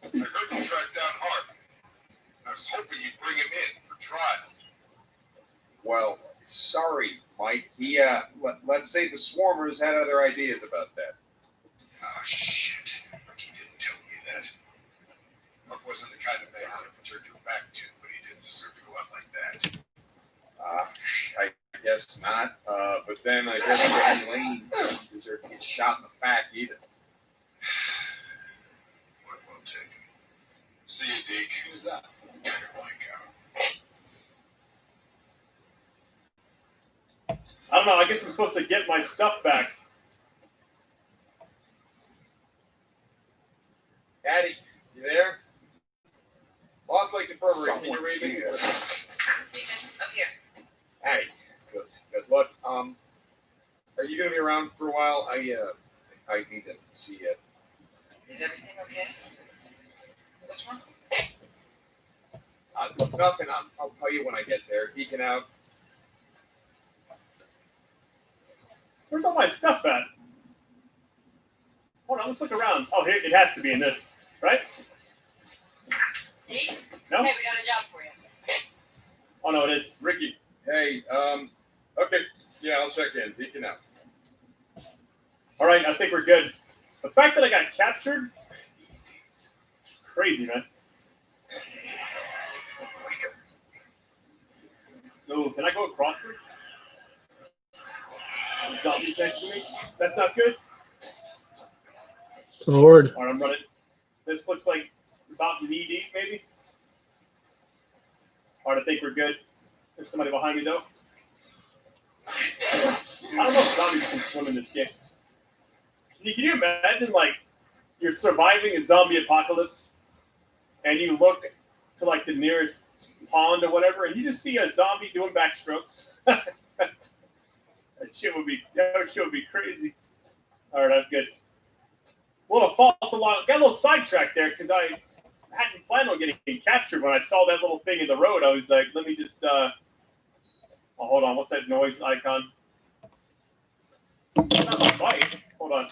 I heard you tracked down Hart. I was hoping you'd bring him in for trial. Well, sorry, Mike. He, let's say the Swarmers had other ideas about that. Oh, shit. He didn't tell me that. Mark wasn't the kind of man I'd have turned your back to, but he didn't deserve to go out like that. I guess not. But then I guess Red Lane doesn't deserve to get shot in the back either. Point well taken. See you, Deke. Who's that? Get your blank out. I don't know. I guess I'm supposed to get my stuff back. Daddy, you there? Lost Lost Lake Infirmary. Can you read me? Up here. Hey, good. Look, are you gonna be around for a while? I need to see you. Is everything okay? What's wrong? Look, nothing. I'll tell you when I get there. Geeking out. Where's all my stuff at? Hold on, let's look around. Oh, here, it has to be in this, right? Dee? No? Hey, we got a job for you. Oh, no, it is. Ricky. Hey, okay. Yeah, I'll check in. Geeking out. All right, I think we're good. The fact that I got captured, crazy, man. Oh, can I go across this? Zombies next to me? That's not good. It's a horde. All right, I'm running. This looks like about knee deep, maybe. All right, I think we're good. There's somebody behind me, though. I don't know if zombies can swim in this game. Can you imagine, like, you're surviving a zombie apocalypse, and you look to, like, the nearest pond or whatever, and you just see a zombie doing backstrokes? That shit would be crazy. All right, that's good. A little false alarm. Got a little sidetracked there because I hadn't planned on getting captured. When I saw that little thing in the road, I was like, let me just. Oh, hold on. What's that noise icon? It's not my bike. Hold on.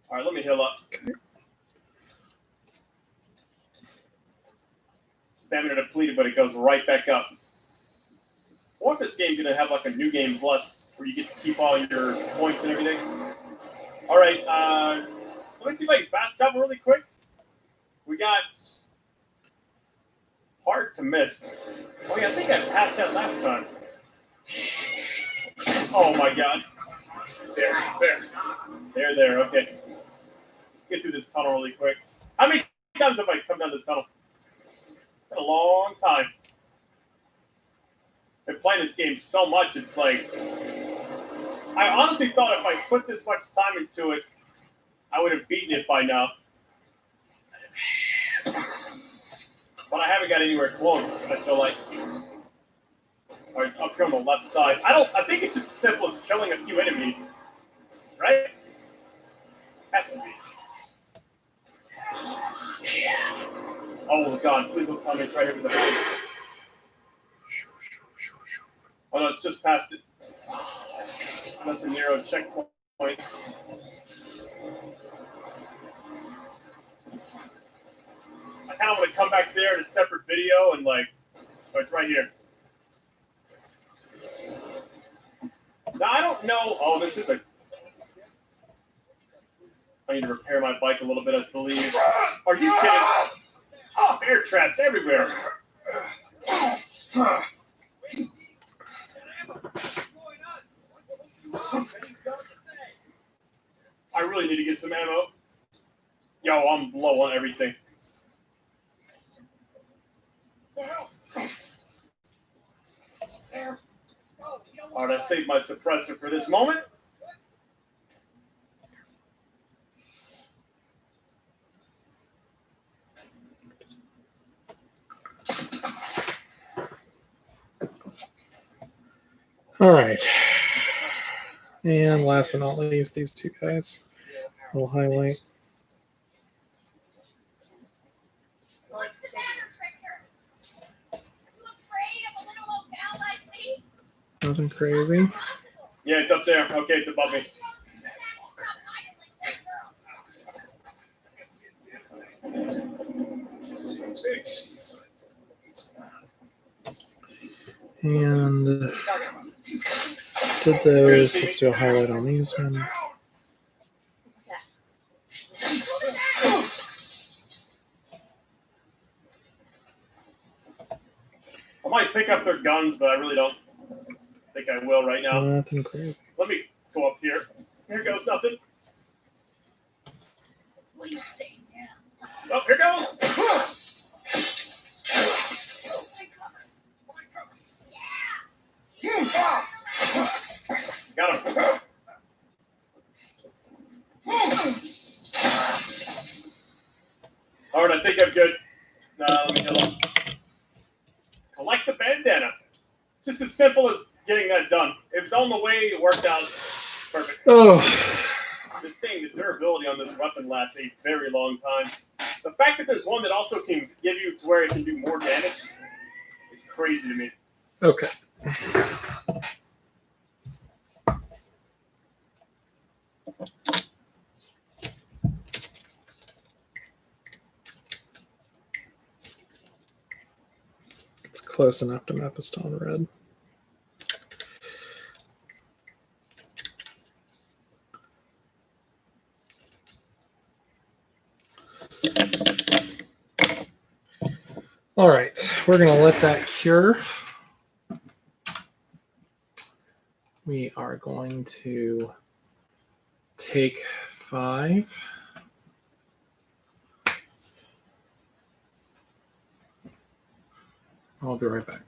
All right, let me heal up. Stamina depleted, but it goes right back up. I wonder if this game's gonna have like a new game plus where you get to keep all your points and everything. All right, let me see if I can fast travel really quick. We got hard to miss. Oh yeah, I think I passed that last time. Oh my god. There. Okay. Let's get through this tunnel really quick. How many times have I come down this tunnel? It's been a long time. Been playing this game so much, it's like I honestly thought if I put this much time into it, I would have beaten it by now. But I haven't got anywhere close, I feel like. All right, up here on the left side. I think it's just as simple as killing a few enemies. Right? Has to be. Oh god, please don't tell me it's right here with the thing. Oh no, it's just past it. That's a narrow checkpoint. I kind of want to come back there in a separate video and like, oh, it's right here. Now I don't know. Oh, this is a. I need to repair my bike a little bit, I believe. Are you kidding? Oh, bear traps everywhere. I really need to get some ammo. Yo, I'm low on everything. All right, I saved my suppressor for this moment. All right. And last but not least, these two guys. We'll highlight. Nothing crazy. Yeah, it's up there. Okay, it's above me. And did those. Let's do a highlight on these ones. I might pick up their guns, but I really don't think I will right now. Nothing crazy. Let me go up here. Here goes nothing. What do you say now? Oh, here goes. Got him. All right, I think I'm good. Let me know. Collect the bandana. It's just as simple as getting that done. It was on the way. It worked out perfect. Oh. This thing, the durability on this weapon lasts a very long time. The fact that there's one that also can give you to where it can do more damage is crazy to me. Okay. It's close enough to map a stone red. All right, we're going to let that cure. We are going to take 5. I'll be right back.